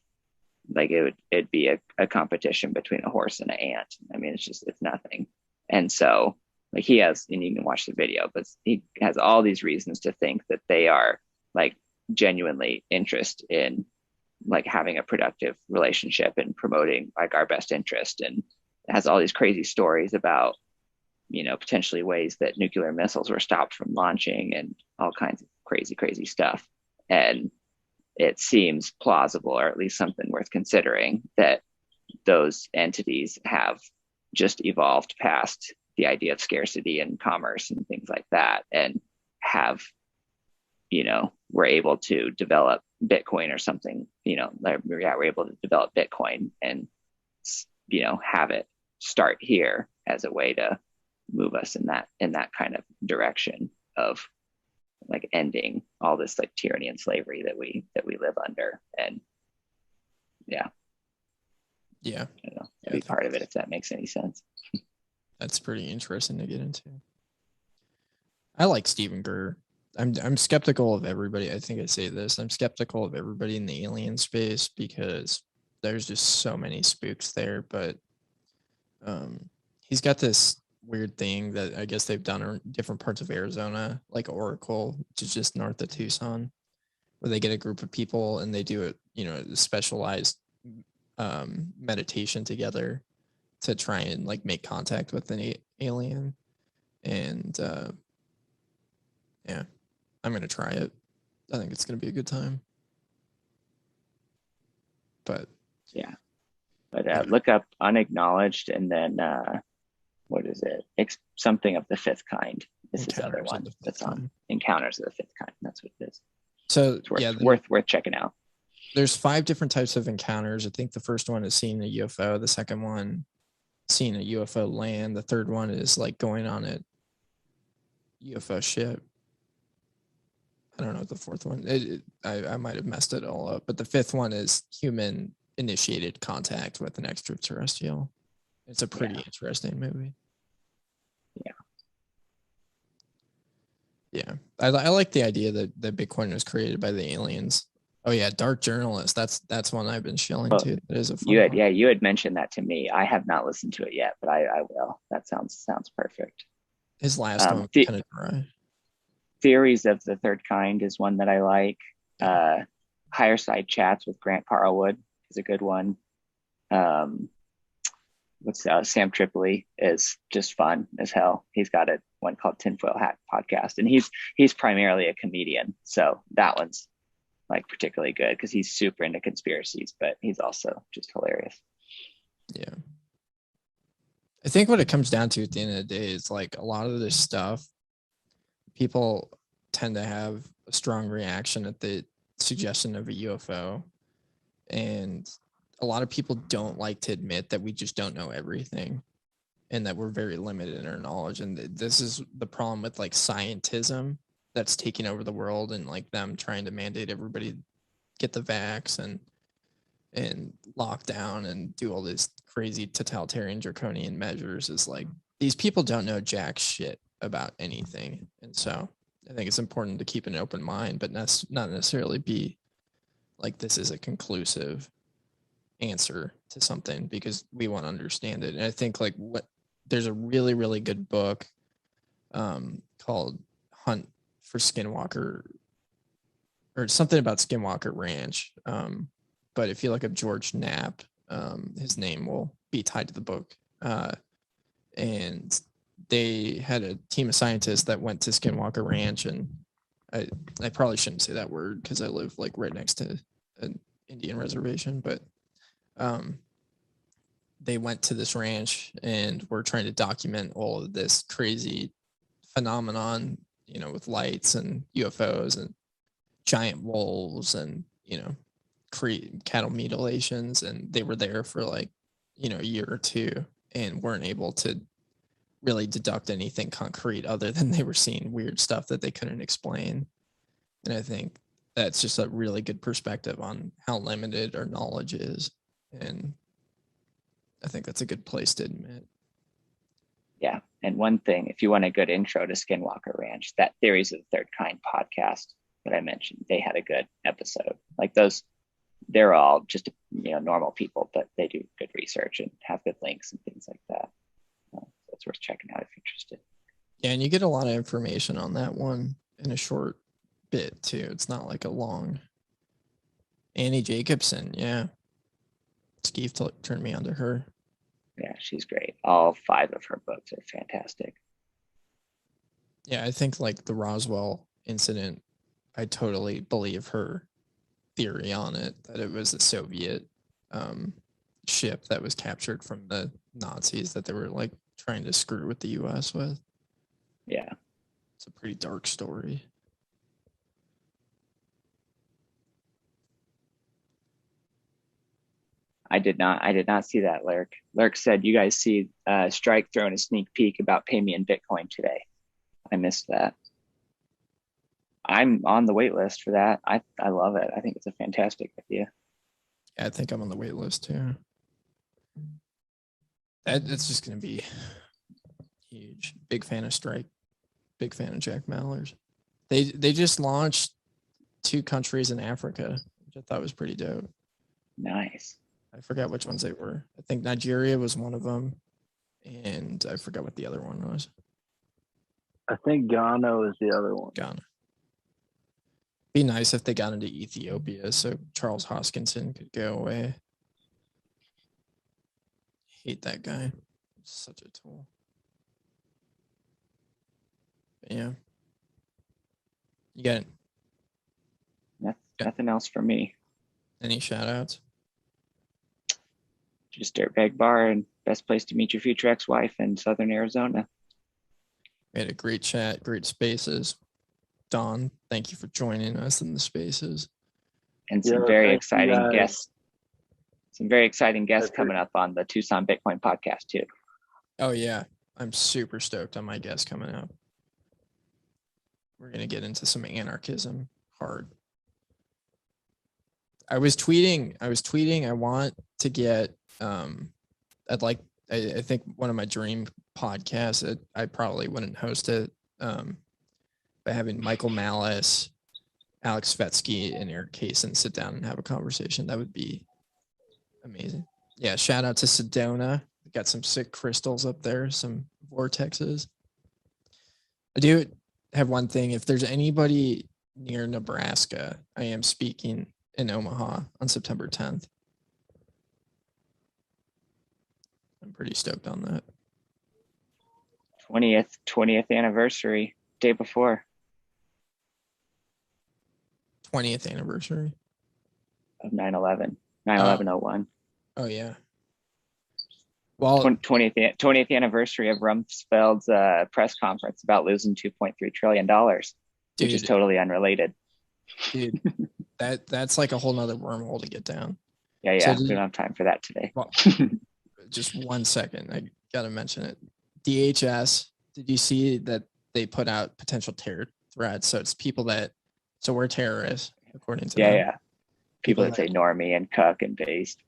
like, it'd be a competition between a horse and an ant. I mean, it's nothing. And so, like, he has, and you can watch the video, but he has all these reasons to think that they are like genuinely interested in like having a productive relationship and promoting like our best interest, and has all these crazy stories about, you know, potentially ways that nuclear missiles were stopped from launching and all kinds of crazy stuff. And it seems plausible, or at least something worth considering, that those entities have just evolved past the idea of scarcity and commerce and things like that, and have, you know, we're able to develop Bitcoin or something, you know, like, yeah, we're able to develop Bitcoin and, you know, have it start here as a way to move us in that kind of direction of like ending all this like tyranny and slavery that we live under. And yeah, I don't know, that'd be part of it, if that makes any sense. That's pretty interesting to get into. I like Stephen Greer. I'm skeptical of everybody. I think I say this. I'm skeptical of everybody in the alien space because there's just so many spooks there. But he's got this weird thing that I guess they've done in different parts of Arizona, like Oracle, which is just north of Tucson, where they get a group of people and they do a specialized meditation together to try and like make contact with an alien. And yeah, I'm gonna try it. I think it's gonna be a good time. But yeah, but look up Unacknowledged, and then what is it? Something of the Fifth Kind. This is the other one that's on Encounters of the Fifth Kind. That's what it is. So it's worth checking out. There's 5 different types of encounters. I think the first one is seeing a UFO. The second one, seeing a UFO land. The third one is like going on a UFO ship. I don't know what the fourth one. I might have messed it all up. But the fifth one is human initiated contact with an extraterrestrial. It's a pretty interesting movie. Yeah, I like the idea that Bitcoin was created by the aliens. Oh yeah, Dark Journalist. That's one I've been shilling to. That is a fun one. You had mentioned that to me. I have not listened to it yet, but I will. That sounds perfect. His last one was kind of dry. Theories of the Third Kind is one that I like. Higher Side Chats with Grant Parlewood is a good one. Sam Tripoli is just fun as hell. He's got one called Tinfoil Hat Podcast, and he's primarily a comedian, so that one's like particularly good because he's super into conspiracies, but he's also just hilarious. Yeah, I think what it comes down to at the end of the day is like a lot of this stuff, people tend to have a strong reaction at the suggestion of a UFO, and a lot of people don't like to admit that we just don't know everything, and that we're very limited in our knowledge. And this is the problem with like scientism that's taking over the world, and like them trying to mandate everybody get the vax and lock down and do all these crazy totalitarian draconian measures. Is like, these people don't know jack shit about anything. And so I think it's important to keep an open mind, but not necessarily be like, this is a conclusive answer to something, because we want to understand it. And I think like there's a really, really good book called Hunt for Skinwalker, or something about Skinwalker Ranch. But if you look up George Knapp, his name will be tied to the book. And they had a team of scientists that went to Skinwalker Ranch, and I probably shouldn't say that word because I live like right next to an Indian reservation, but they went to this ranch and were trying to document all of this crazy phenomenon, you know, with lights and UFOs and giant wolves and, you know, cattle mutilations. And they were there for like, you know, a year or two and weren't able to really deduct anything concrete other than they were seeing weird stuff that they couldn't explain. And I think that's just a really good perspective on how limited our knowledge is. And I think that's a good place to admit. Yeah. And one thing, if you want a good intro to Skinwalker Ranch, that Theories of the Third Kind podcast that I mentioned, they had a good episode. Like those, they're all just, you know, normal people, but they do good research and have good links and things like that. So it's worth checking out if you're interested. Yeah, and you get a lot of information on that one in a short bit too. It's not like a long. Annie Jacobson, yeah. Steve turned me on to her. Yeah, she's great. All 5 of her books are fantastic. Yeah, I think like the Roswell incident, I totally believe her theory on it, that it was a Soviet ship that was captured from the Nazis that they were like trying to screw with the US with. Yeah. It's a pretty dark story. I did not see that, Lurk. Lurk said, you guys see Strike throwing a sneak peek about pay me in Bitcoin today. I missed that. I'm on the wait list for that. I love it. I think it's a fantastic idea. Yeah, I think I'm on the wait list too. It's just going to be huge. Big fan of Strike. Big fan of Jack Mallers. They just launched 2 countries in Africa, which I thought was pretty dope. Nice. I forgot which ones they were. I think Nigeria was one of them, and I forgot what the other one was. I think Ghana was the other one. Ghana. Be nice if they got into Ethiopia so Charles Hoskinson could go away. Hate that guy. Such a tool. But yeah. You got it. Nothing else for me. Any shout outs? Just Dirtbag Bar and best place to meet your future ex-wife in Southern Arizona. We had a great chat, great spaces. Don, thank you for joining us in the spaces. And some very exciting guests. Some very exciting guests coming up on the Tucson Bitcoin podcast too. Oh yeah. I'm super stoked on my guest coming up. We're going to get into some anarchism hard. I was tweeting, I want to get, I think one of my dream podcasts that I probably wouldn't host it, by having Michael Malice, Alex Svetsky, and Eric Kaysen sit down and have a conversation. That would be amazing. Yeah, shout out to Sedona. We got some sick crystals up there, some vortexes. I do have one thing. If there's anybody near Nebraska, I am speaking in Omaha on September 10th. I'm pretty stoked on that. 20th anniversary, day before. 20th anniversary of 9/11, 9/11/01. Oh yeah. Well, 20th anniversary of Rumsfeld's press conference about losing $2.3 trillion, which is totally unrelated. Dude, that's like a whole nother wormhole to get down. Yeah, So we don't have time for that today. Well, just 1 second, I gotta mention it. DHS, did you see that they put out potential terror threats? So it's people that, so we're terrorists according to them. Yeah. People that say normie and cuck and based.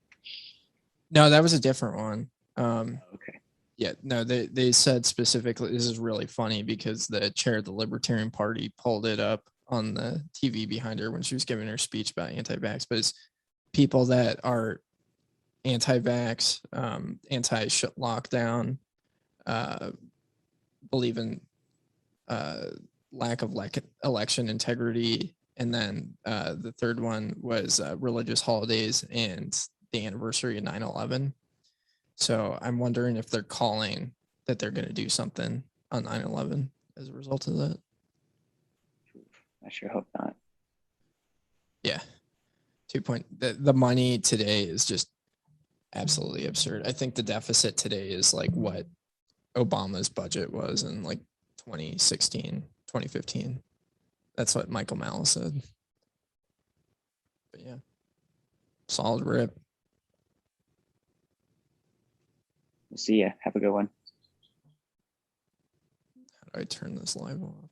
No, that was a different one. Okay. Yeah, no, they said specifically, this is really funny because the chair of the Libertarian Party pulled it up on the TV behind her when she was giving her speech about anti-vax, but it's people that are anti-vax, anti-lockdown, believe in lack of election integrity, and then the third one was religious holidays and the anniversary of 9/11. So I'm wondering if they're calling that they're going to do something on 9/11 as a result of that. I sure hope not. Yeah. The money today is just absolutely absurd. I think the deficit today is like what Obama's budget was in like 2016, 2015. That's what Michael Malice said. But yeah, solid rip. We'll see ya. Have a good one. How do I turn this live off?